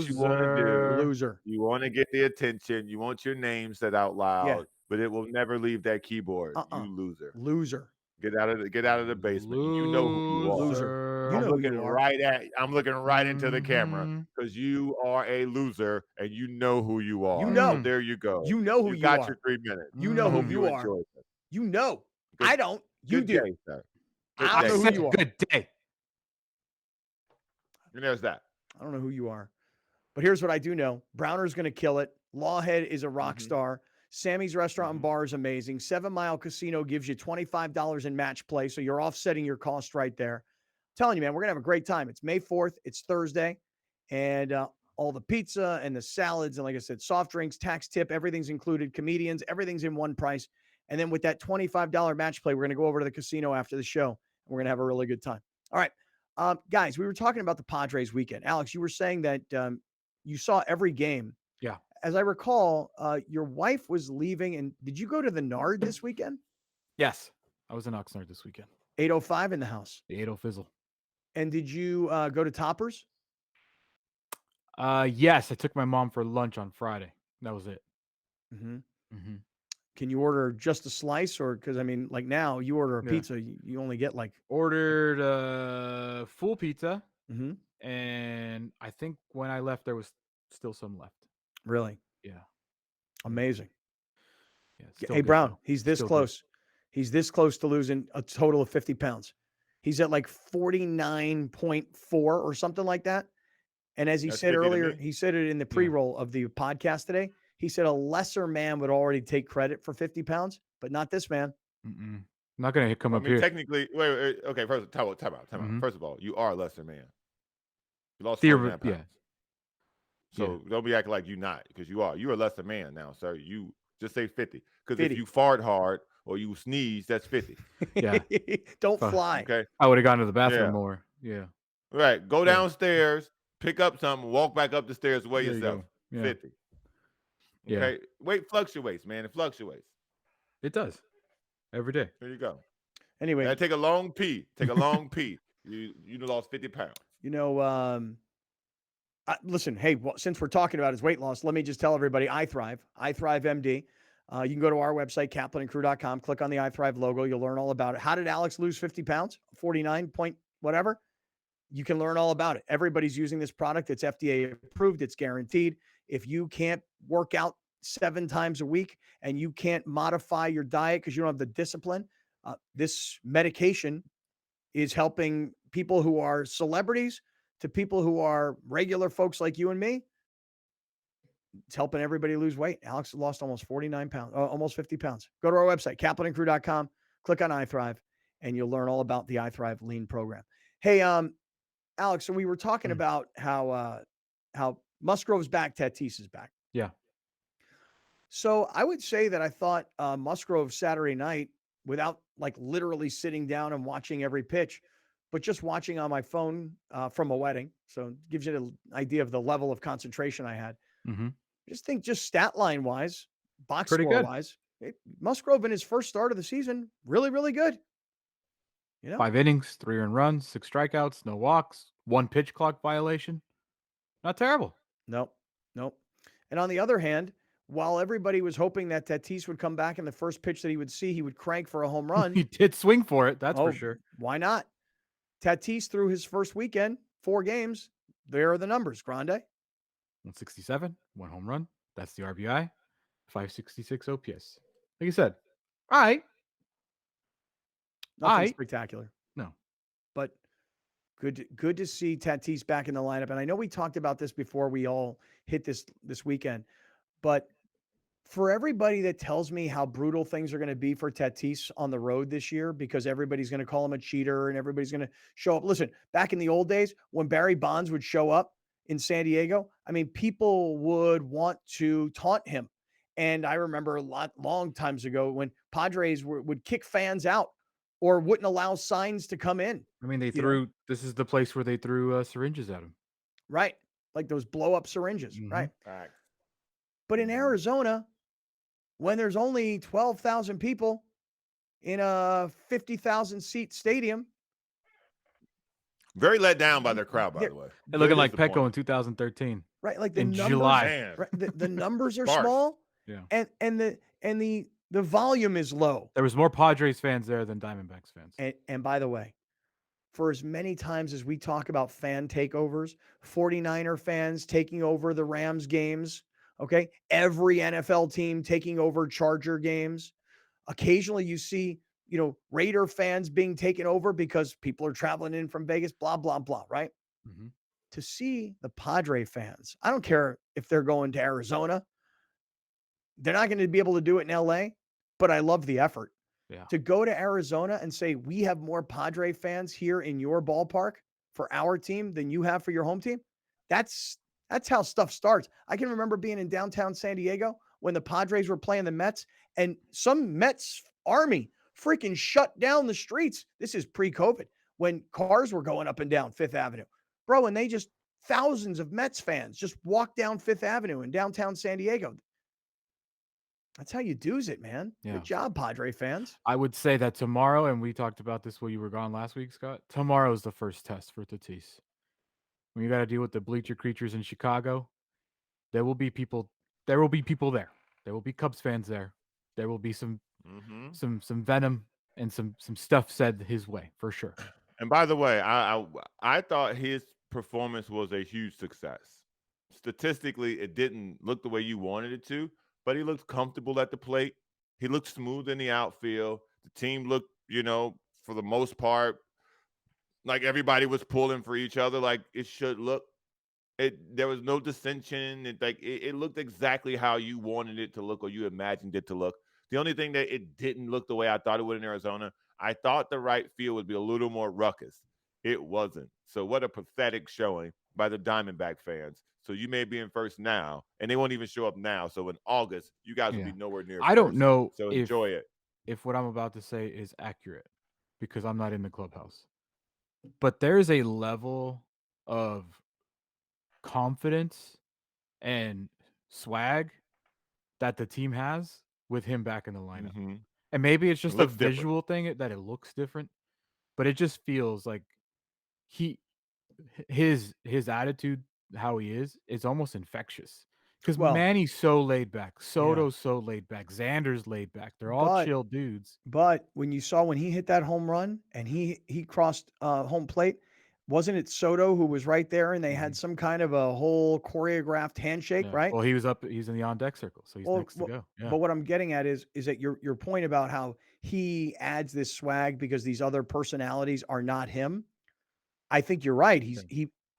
you want to do. Loser. You want to get the attention. You want your name said out loud, but it will never leave that keyboard. You loser. Loser. Get out of the basement. You know who you are. Loser. You I'm know who looking you are. I'm looking right into the camera because you are a loser and you know who you are. You know. So there you go. You know who you got are. your 3 minutes. You know I who hope you are. enjoyed it. You know. I don't. You Good do. day, sir. I don't know who you are. good day. And there's that. I don't know who you are. But here's what I do know. Browner's going to kill it. Lawhead is a rock star. Sammy's Restaurant and Bar is amazing. 7 Mile Casino gives you $25 in match play, so you're offsetting your cost right there. I'm telling you, man, we're going to have a great time. It's May 4th. It's Thursday. And all the pizza and the salads and, like I said, soft drinks, tax tip, everything's included. Comedians, everything's in one price. And then with that $25 match play, we're going to go over to the casino after the show, and we're going to have a really good time. All right. Guys, we were talking about the Padres weekend. Alex, you were saying that you saw every game. Yeah. As I recall, your wife was leaving, and did you go to the Nard this weekend? Yes. I was in Oxnard this weekend. 805 in the house. The 80 Fizzle. And did you go to Toppers? Yes. I took my mom for lunch on Friday. That was it. Mm-hmm. Mm-hmm. Can you order just a slice, or because I mean, like now you order a pizza, you only get like ordered full pizza, Mm-hmm. and I think when I left there was still some left. Really? Yeah. Amazing. Yeah. Hey, Brown, he's this close. He's this close to losing a total of 50 pounds. He's at like 49.4 or something like that. And as he said earlier, he said it in the pre-roll of the podcast today. He said a lesser man would already take credit for 50 pounds, but not this man. Mm-mm. I'm not going to come up here. Technically, wait, okay. First, time out. First of all, you are a lesser man. You lost 49 pounds. Yeah. So don't be acting like you're not, because you are. You are less a man now, sir. You just say 50. Because 50. if you fart hard or you sneeze, that's 50. Yeah. Don't fly. Okay. I would have gone to the bathroom more. Yeah. Right. Go downstairs, pick up something, walk back up the stairs, weigh There you yourself. go. Yeah. 50. Yeah. Okay. Weight fluctuates, man. It fluctuates. It does. Every day. There you go. Anyway. Take a long pee. Take a long pee. You lost 50 pounds. You know, listen, hey, since we're talking about his weight loss, let me just tell everybody, iThrive MD. You can go to our website, kaplanandcrew.com, click on the iThrive logo. You'll learn all about it. How did Alex lose 50 pounds? 49 point whatever. You can learn all about it. Everybody's using this product. It's FDA approved. It's guaranteed. If you can't work out 7 times a week and you can't modify your diet because you don't have the discipline, this medication is helping people who are celebrities to people who are regular folks like you and me. It's helping everybody lose weight. Alex lost almost 49 pounds, almost 50 pounds. Go to our website, kaplanandcrew.com, click on iThrive, and you'll learn all about the iThrive Lean program. Hey, Alex, so we were talking about how Musgrove's back, Tatis is back. Yeah. So I would say that I thought Musgrove Saturday night, without like literally sitting down and watching every pitch, but just watching on my phone from a wedding. So it gives you an idea of the level of concentration I had. Mm-hmm. Just stat line wise, box Pretty score good. wise, Musgrove in his first start of the season, really, really good. You know, 5 innings, 3 earned runs, 6 strikeouts, no walks, 1 pitch clock violation. Not terrible. Nope. And on the other hand, while everybody was hoping that Tatis would come back in the first pitch that he would see, he would crank for a home run. He did swing for it, that's for sure. Why not? Tatis through his first weekend, 4 games. There are the numbers, Grande. 167, 1 home run. That's the RBI. 566 OPS. Like you said, all right. Nothing spectacular. No. But good to see Tatis back in the lineup. And I know we talked about this before we all hit this weekend. But for everybody that tells me how brutal things are going to be for Tatis on the road this year, because everybody's going to call him a cheater and everybody's going to show up. Listen, back in the old days when Barry Bonds would show up in San Diego, I mean, people would want to taunt him. And I remember long times ago when Padres would kick fans out or wouldn't allow signs to come in. I mean, this is the place where they threw syringes at him. Right. Like those blow up syringes. Mm-hmm. Right. But in Arizona, when there's only 12,000 people in a 50,000 seat stadium. Very let down by their crowd, by the way. They're looking like Petco in 2013. Right. Like in numbers, July. Right, the numbers are small. Yeah. And the volume is low. There was more Padres fans there than Diamondbacks fans. And by the way, for as many times as we talk about fan takeovers, 49er fans taking over the Rams games, okay? Every NFL team taking over Charger games. Occasionally you see, Raider fans being taken over because people are traveling in from Vegas, blah, blah, blah, right? Mm-hmm. To see the Padre fans, I don't care if they're going to Arizona. They're not going to be able to do it in LA, but I love the effort. Yeah. To go to Arizona and say, we have more Padre fans here in your ballpark for our team than you have for your home team. That's how stuff starts. I can remember being in downtown San Diego when the Padres were playing the Mets and some Mets army freaking shut down the streets. This is pre-COVID when cars were going up and down Fifth Avenue. Bro, and thousands of Mets fans just walked down Fifth Avenue in downtown San Diego. That's how you do's it, man. Yeah. Good job, Padre fans. I would say that tomorrow, and we talked about this while you were gone last week, Scott, tomorrow is the first test for Tatis. When you got to deal with the bleacher creatures in Chicago, there will be people there. There will be Cubs fans there. There will be some venom and some stuff said his way, for sure. And by the way, I thought his performance was a huge success. Statistically, it didn't look the way you wanted it to, but he looked comfortable at the plate. He looked smooth in the outfield. The team looked, for the most part, like everybody was pulling for each other like it should look. There was no dissension. It looked exactly how you wanted it to look or you imagined it to look. The only thing that it didn't look the way I thought it would in Arizona, I thought the right field would be a little more ruckus. It wasn't. So what a pathetic showing by the Diamondback fans. So you may be in first now, and they won't even show up now. So in August, you guys will be nowhere near I don't first. know So enjoy it. if what I'm about to say is accurate because I'm not in the clubhouse. But there's a level of confidence and swag that the team has with him back in the lineup. Mhm. And maybe it's It just a looks different. visual thing that it looks different, but it just feels like his attitude, how he is almost infectious. Because Well, Manny's so laid back, yeah. Soto's so laid back, Xander's laid back. They're all But chill dudes. but when you saw when he hit that home run and he crossed home plate, wasn't it Soto who was right there and they had some kind of a whole choreographed handshake, Yeah. right? Well, he's in the on deck circle, so he's next to go. Yeah. But what I'm getting at is that your point about how he adds this swag because these other personalities are not him. I think you're right.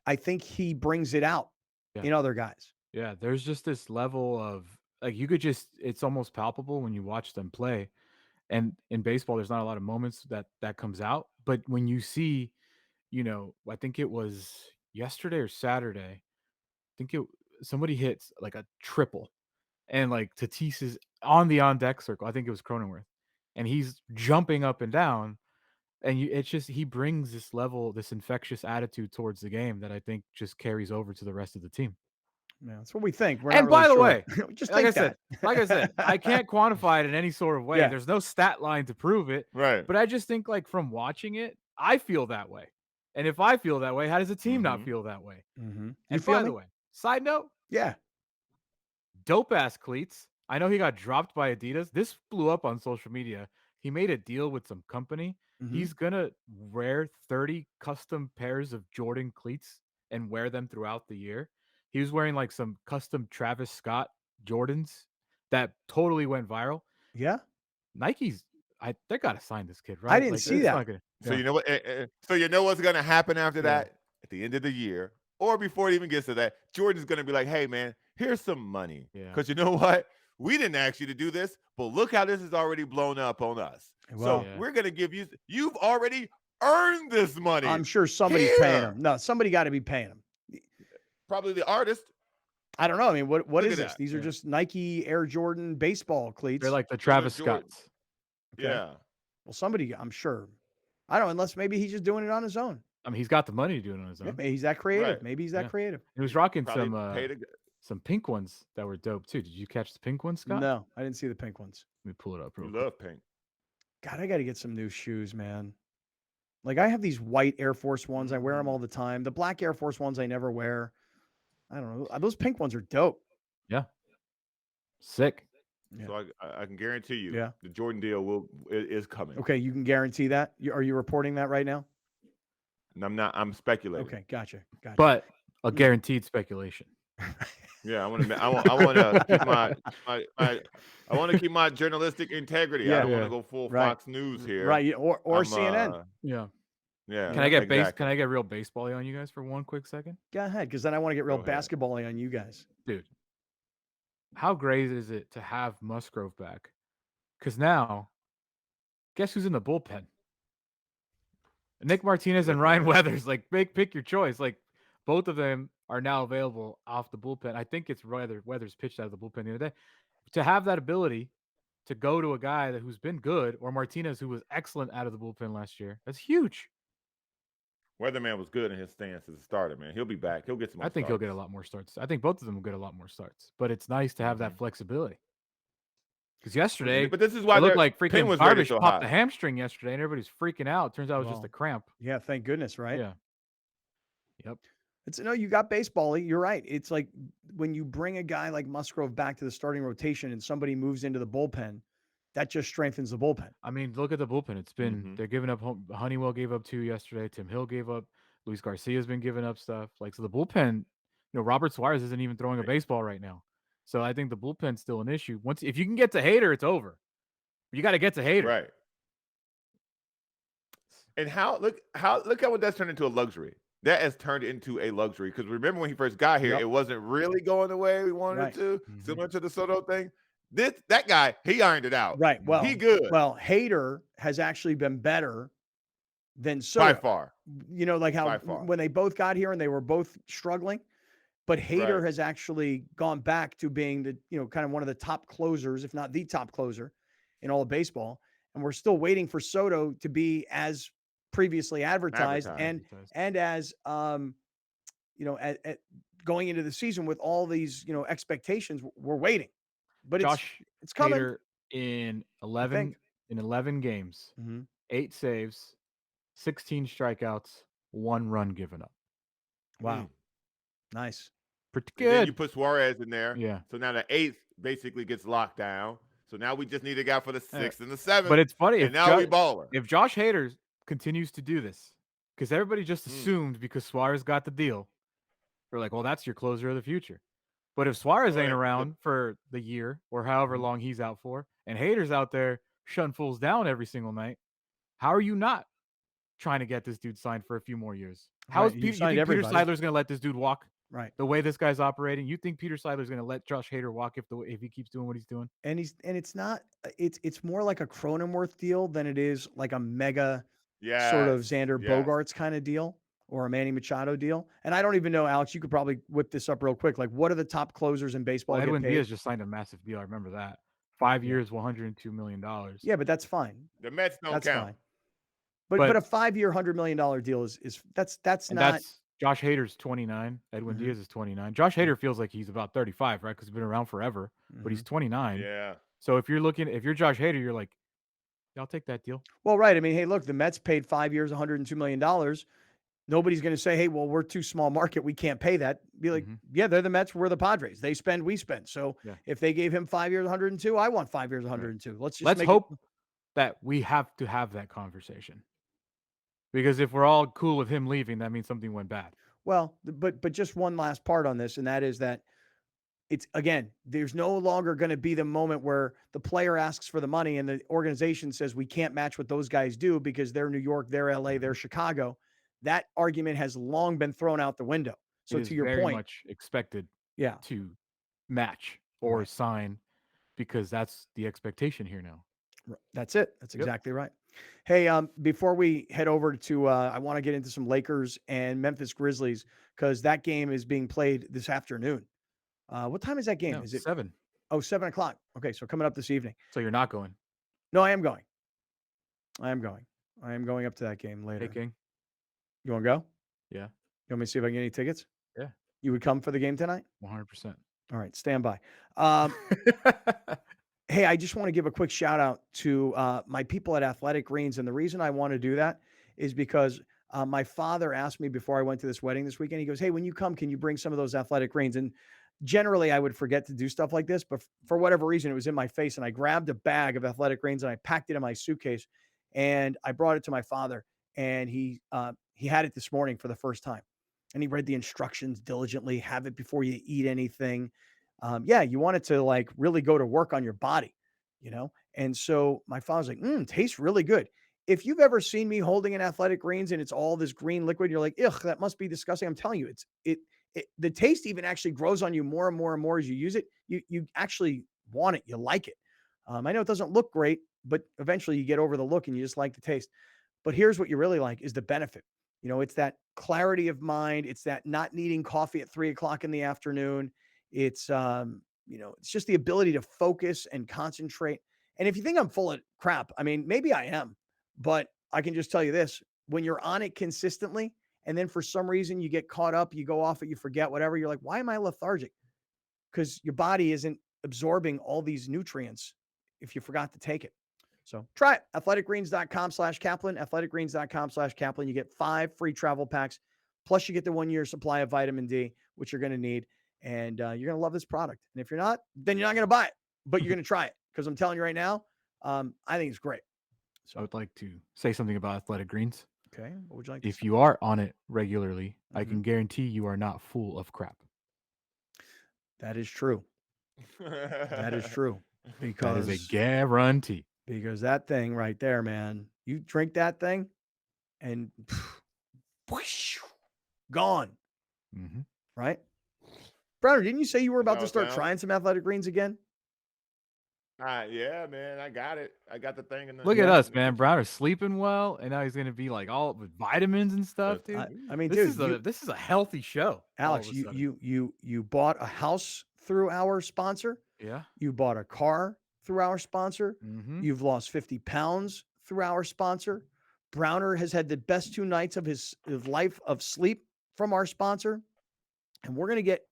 I think he brings it out in other guys. Yeah, there's just this level of like it's almost palpable when you watch them play. And in baseball, there's not a lot of moments that comes out. But when you see, I think it was yesterday or Saturday, somebody hits like a triple and like Tatis is on the on deck circle. I think it was Cronenworth. And he's jumping up and down. And it's just he brings this level, this infectious attitude towards the game that I think just carries over to the rest of the team. Yeah, that's what we think. We're And not really by the sure. way, We just like I think said, I can't quantify it in any sort of way. Yeah. There's no stat line to prove it. Right. But I just think like from watching it, I feel that way. And if I feel that way, how does the team not feel that way? Mm-hmm. And by the way, side note, yeah, dope ass cleats. I know he got dropped by Adidas. This blew up on social media. He made a deal with some company. He's gonna wear 30 custom pairs of Jordan cleats and wear them throughout the year. He was wearing like some custom Travis Scott Jordans that totally went viral. Yeah. Nike's they gotta sign this kid, right? I didn't Like, see it's that. not gonna- So yeah. you know what? So you know what's gonna happen after that? At the end of the year, or before it even gets to that, Jordan's gonna be like, "Hey, man, here's some money." Yeah. Because you know what? We didn't ask you to do this, but look how this is already blown up on us. Well, so we're gonna give you. You've already earned this money. I'm sure somebody's paying him. No, somebody got to be paying him. Probably the artist. I don't know. I mean, what Look is at this? that. These are just Nike Air Jordan baseball cleats. They're like the Travis Jordan. Scotts. Okay. Yeah. Well, somebody, I'm sure. I don't know, unless maybe he's just doing it on his own. I mean, he's got the money to do it on his own. Yeah, maybe he's that creative. Right. Maybe he's that Yeah. creative. He was rocking Probably paid a- some pink ones that were dope too. Did you catch the pink ones, Scott? No, I didn't see the pink ones. Let me pull it up You real quick. love pink. God, I got to get some new shoes, man. Like I have these white Air Force Ones. I wear them all the time. The black Air Force Ones I never wear. I don't know. Those pink ones are dope. Yeah. Sick. Yeah. So I can guarantee you, Yeah. the Jordan deal is coming. Okay, you can guarantee that. Are you reporting that right now? And I'm not. I'm speculating. Okay, gotcha. But a guaranteed speculation. Yeah, I want to keep I want to keep my journalistic integrity. Yeah. I don't want Yeah. to go full Right. Fox News here. Right, or I'm, CNN. Yeah. Yeah. Can I get exactly. Can I get real baseball-y on you guys for one quick second? Go ahead, because then I want to get real Go ahead. basketball-y on you guys. Dude, how great is it to have Musgrove back? Because now, guess who's in the bullpen? Nick Martinez and Ryan Weathers. Like, pick your choice. Like, both of them are now available off the bullpen. I think it's Weathers pitched out of the bullpen the other day. To have that ability to go to a guy who's been good, or Martinez, who was excellent out of the bullpen last year, that's huge. Weatherman was good in his stance as a starter, man. He'll be back. He'll get some. I think he'll get a lot more starts. I think both of them will get a lot more starts. But it's nice to have that flexibility. Because yesterday, But this is why it looked their like pin freaking was rated garbage so popped the high. hamstring yesterday, and everybody's freaking out. Turns out it was just Well, a cramp. Yeah, thank goodness, right? Yeah. Yep. You got baseball. You're right. It's like when you bring a guy like Musgrove back to the starting rotation and somebody moves into the bullpen, that just strengthens the bullpen. I mean, look at the bullpen. It's been they're giving up. Honeywell gave up 2 yesterday. Tim Hill gave up. Luis Garcia's been giving up stuff. Like, so the bullpen, Robert Suarez isn't even throwing a baseball right now. So I think the bullpen's still an issue. If you can get to Hader, it's over. You got to get to Hader. Right. And look how what that's turned into a luxury. That has turned into a luxury because remember when he first got here, it wasn't really going the way we wanted it to, similar to the Soto thing. That guy, he ironed it out. Right. Well, he good. Well, Hader has actually been better than Soto. By far. You know, like how when they both got here and they were both struggling. But Hader has actually gone back to being the, you know, kind of one of the top closers, if not the top closer in all of baseball. And we're still waiting for Soto to be as previously advertised. And as, you know, at going into the season with all these, you know, expectations, we're waiting. But Josh it's coming. Hader in 11 games, 8 saves, 16 strikeouts, 1 run given up. Wow. Nice. Pretty And then good. you put Suarez in there. Yeah. So now the 8th basically gets locked down. So now we just need a guy for the 6th and the 7th. But it's funny. And now we balling. If Josh Hader continues to do this, because everybody just assumed because Suarez got the deal, they're like, well, that's your closer of the future. But if Suarez ain't around for the year or however long he's out for, and Hader's out there shutting fools down every single night, how are you not trying to get this dude signed for a few more years? How is Peter? You think Peter Seidler's going to let this dude walk? Right. The way this guy's operating, you think Peter Seidler's going to let Josh Hader walk if he keeps doing what he's doing? And it's not. It's more like a Cronenworth deal than it is like a mega sort of Xander Bogaerts kind of deal or a Manny Machado deal. And I don't even know, Alex. You could probably whip this up real quick. Like, what are the top closers in baseball? Well, get Edwin paid? Diaz just signed a massive deal. I remember that. 5 years, $102 million. Yeah, but that's fine. The Mets don't That's count. fine. But a 5-year, $100 million deal is that's not. That's Josh Hader's 29. Edwin Diaz is 29. Josh Hader feels like he's about 35, right? Because he's been around forever, but he's 29. Yeah. So if you're Josh Hader, you're like, yeah, I'll take that deal. Well, right. I mean, hey, look, the Mets paid 5 years, $102 million. Nobody's going to say, hey, well, we're too small market. We can't pay that. Be like, yeah, they're the Mets. We're the Padres. They spend, we spend. So if they gave him 5 years, 102, I want 5 years, 102. Let's hope that we have to have that conversation. Because if we're all cool with him leaving, that means something went bad. Well, but just one last part on this, and that is that it's, again, there's no longer going to be the moment where the player asks for the money and the organization says we can't match what those guys do because they're New York, they're LA, they're Chicago. That argument has long been thrown out the window. So to your very point, much expected yeah, to match or sign because that's the expectation here now. That's it. That's exactly right. Hey, before we head over to, I want to get into some Lakers and Memphis Grizzlies because that game is being played this afternoon. What time is that game? No, is it 7? Oh, 7 o'clock. Okay, so coming up this evening. So you're not going? No, I am going. I am going up to that game later. Hey, King. You want to go? Yeah. You want me to see if I can get any tickets? Yeah. You would come for the game tonight? 100%. All right, stand by. Hey, I just want to give a quick shout out to my people at Athletic Greens. And the reason I want to do that is because my father asked me before I went to this wedding this weekend, he goes, hey, when you come, can you bring some of those Athletic Greens? And generally I would forget to do stuff like this, but for whatever reason, it was in my face. And I grabbed a bag of Athletic Greens and I packed it in my suitcase and I brought it to my father. And he had it this morning for the first time. And he read the instructions diligently, have it before you eat anything. You want it to like really go to work on your body, you know? And so my father's like, tastes really good. If you've ever seen me holding an Athletic Greens and it's all this green liquid, you're like, ugh, that must be disgusting. I'm telling you, the taste even actually grows on you more and more and more as you use it. You actually want it. You like it. I know it doesn't look great, but eventually you get over the look and you just like the taste. But here's what you really like is the benefit. You know, it's that clarity of mind. It's that not needing coffee at 3 o'clock in the afternoon. It's, it's just the ability to focus and concentrate. And if you think I'm full of crap, I mean, maybe I am, but I can just tell you this, when you're on it consistently, and then for some reason you get caught up, you go off it, you forget whatever, you're like, why am I lethargic? Because your body isn't absorbing all these nutrients if you forgot to take it. So try it. athleticgreens.com/Kaplan, athleticgreens.com/Kaplan. You get 5 free travel packs. Plus you get the 1-year supply of vitamin D, which you're going to need. And you're going to love this product. And if you're not, then you're not going to buy it, but you're going to try it. Because I'm telling you right now, I think it's great. So I would like to say something about Athletic Greens. Okay. What would you like to If say? you are on it regularly, I can guarantee you are not full of crap. That is true. That is true. Because that is a guarantee. Because that thing right there, man, you drink that thing and gone. Right? Browner, didn't you say you were about to start trying some Athletic Greens again? Yeah, man, I got it. I got the thing. Look at us, man. Browner's sleeping well, and now he's gonna be like all with vitamins and stuff, dude. I mean, this dude, this is a healthy show. Alex, all of a sudden. you bought a house through our sponsor. Yeah. You bought a car through our sponsor. Mhm. You've lost 50 pounds through our sponsor. Browner has had the best 2 nights of his life of sleep from our sponsor. And we're going to get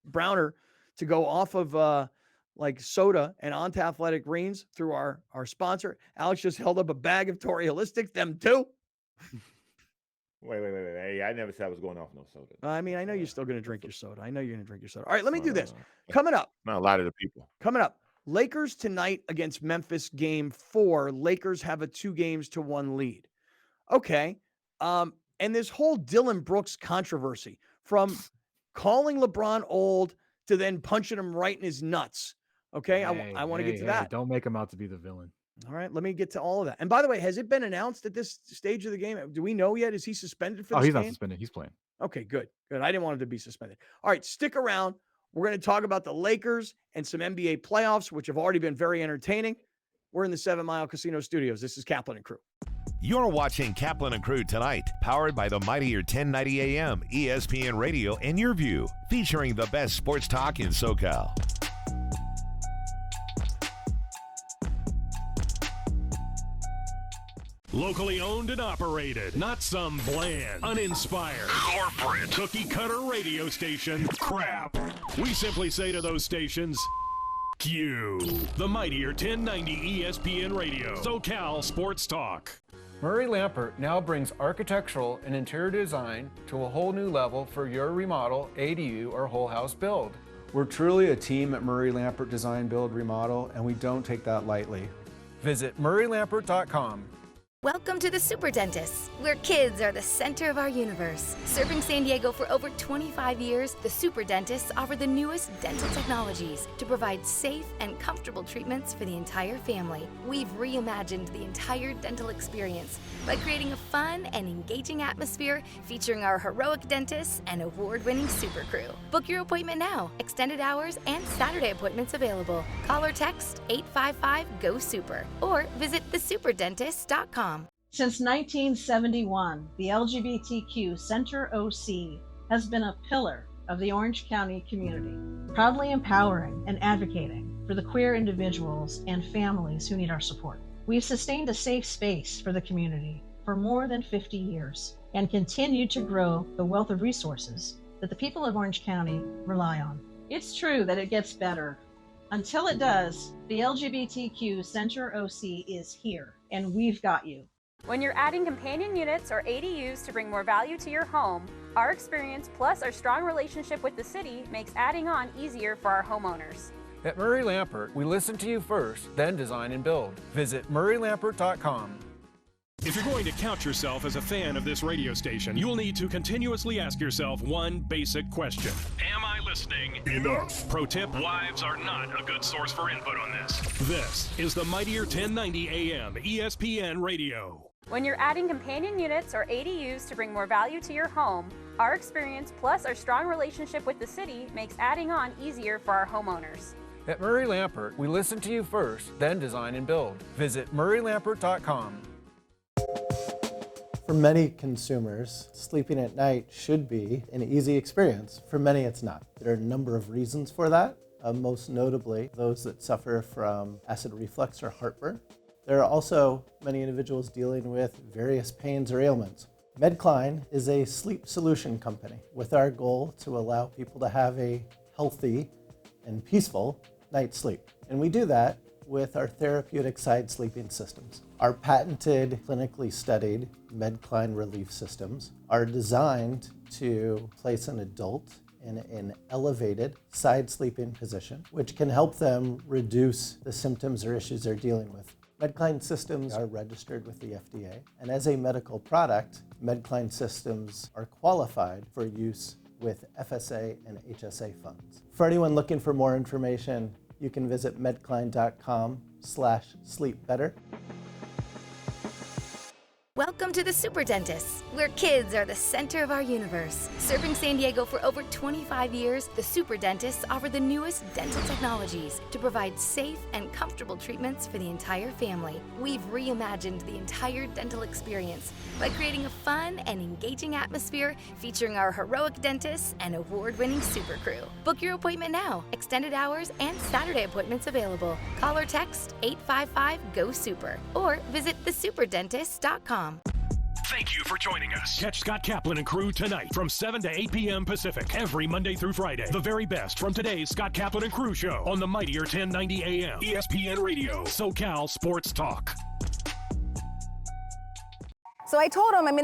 Browner to go off of like soda and onto athletic greens through our sponsor. Alex just held up a bag of Tory Holistics, them too. Wait. Hey, I never said I was going off no soda. I mean, I know you're still going to drink your soda. I know you're going to drink your soda. All right, let me do this. Coming up. Not a lot of the people. Coming up. Lakers tonight against Memphis, game 4. Lakers have a 2-1 lead. Okay. And this whole Dillon Brooks controversy, from calling LeBron old to then punching him right in his nuts. Okay. I want to get to that. Don't make him out to be the villain. All right. Let me get to all of that. And by the way, has it been announced at this stage of the game? Do we know yet? Is he suspended for this he's game? not suspended. He's playing. Okay, good. I didn't want him to be suspended. All right, stick around. We're going to talk about the Lakers and some NBA playoffs, which have already been very entertaining. We're in the 7 Mile Casino Studios. This is Kaplan and Crew. You're watching Kaplan and Crew Tonight, powered by the mightier 1090 AM, ESPN Radio, and YurView, featuring the best sports talk in SoCal. Locally owned and operated, not some bland, uninspired, corporate, cookie-cutter radio station crap. We simply say to those stations, Q. The mightier 1090 ESPN Radio, SoCal Sports Talk. Murray Lampert now brings architectural and interior design to a whole new level for your remodel, ADU, or whole house build. We're truly a team at Murray Lampert Design, Build, Remodel, and we don't take that lightly. Visit murraylampert.com. Welcome to the Super Dentist, where kids are the center of our universe. Serving San Diego for over 25 years, the Super Dentists offer the newest dental technologies to provide safe and comfortable treatments for the entire family. We've reimagined the entire dental experience by creating a fun and engaging atmosphere featuring our heroic dentists and award-winning super crew. Book your appointment now. Extended hours and Saturday appointments available. Call or text 855-GO-SUPER or visit thesuperdentist.com. Since 1971, the LGBTQ Center OC has been a pillar of the Orange County community, proudly empowering and advocating for the queer individuals and families who need our support. We've sustained a safe space for the community for more than 50 years and continue to grow the wealth of resources that the people of Orange County rely on. It's true that it gets better. Until it does, the LGBTQ Center OC is here, and we've got you. When you're adding companion units or ADUs to bring more value to your home, our experience plus our strong relationship with the city makes adding on easier for our homeowners. At Murray Lampert, we listen to you first, then design and build. Visit murraylampert.com. If you're going to count yourself as a fan of this radio station, you'll need to continuously ask yourself one basic question. Am I listening enough? Pro tip, wives are not a good source for input on this. This is the mightier 1090 AM ESPN Radio. When you're adding companion units or ADUs to bring more value to your home, our experience plus our strong relationship with the city makes adding on easier for our homeowners. At Murray Lampert, we listen to you first, then design and build. Visit murraylampert.com. For many consumers, sleeping at night should be an easy experience. For many, it's not. There are a number of reasons for that, most notably those that suffer from acid reflux or heartburn. There are also many individuals dealing with various pains or ailments. MedCline is a sleep solution company with our goal to allow people to have a healthy and peaceful night's sleep. And we do that with our therapeutic side sleeping systems. Our patented, clinically studied MedCline relief systems are designed to place an adult in an elevated side sleeping position, which can help them reduce the symptoms or issues they're dealing with. MedCline systems are registered with the FDA, and as a medical product, MedCline systems are qualified for use with FSA and HSA funds. For anyone looking for more information, you can visit medcline.com/sleepbetter. Welcome Welcome to the Super Dentists, where kids are the center of our universe. Serving San Diego for over 25 years, the Super Dentists offer the newest dental technologies to provide safe and comfortable treatments for the entire family. We've reimagined the entire dental experience by creating a fun and engaging atmosphere featuring our heroic dentists and award-winning super crew. Book your appointment now. Extended hours and Saturday appointments available. Call or text 855-GO-SUPER or visit thesuperdentist.com. Thank you for joining us. Catch Scott Kaplan and Crew tonight from 7 to 8 p.m. Pacific every Monday through Friday. The very best from today's Scott Kaplan and Crew show on the mightier 1090 AM ESPN Radio, SoCal Sports Talk. So I told him I'm in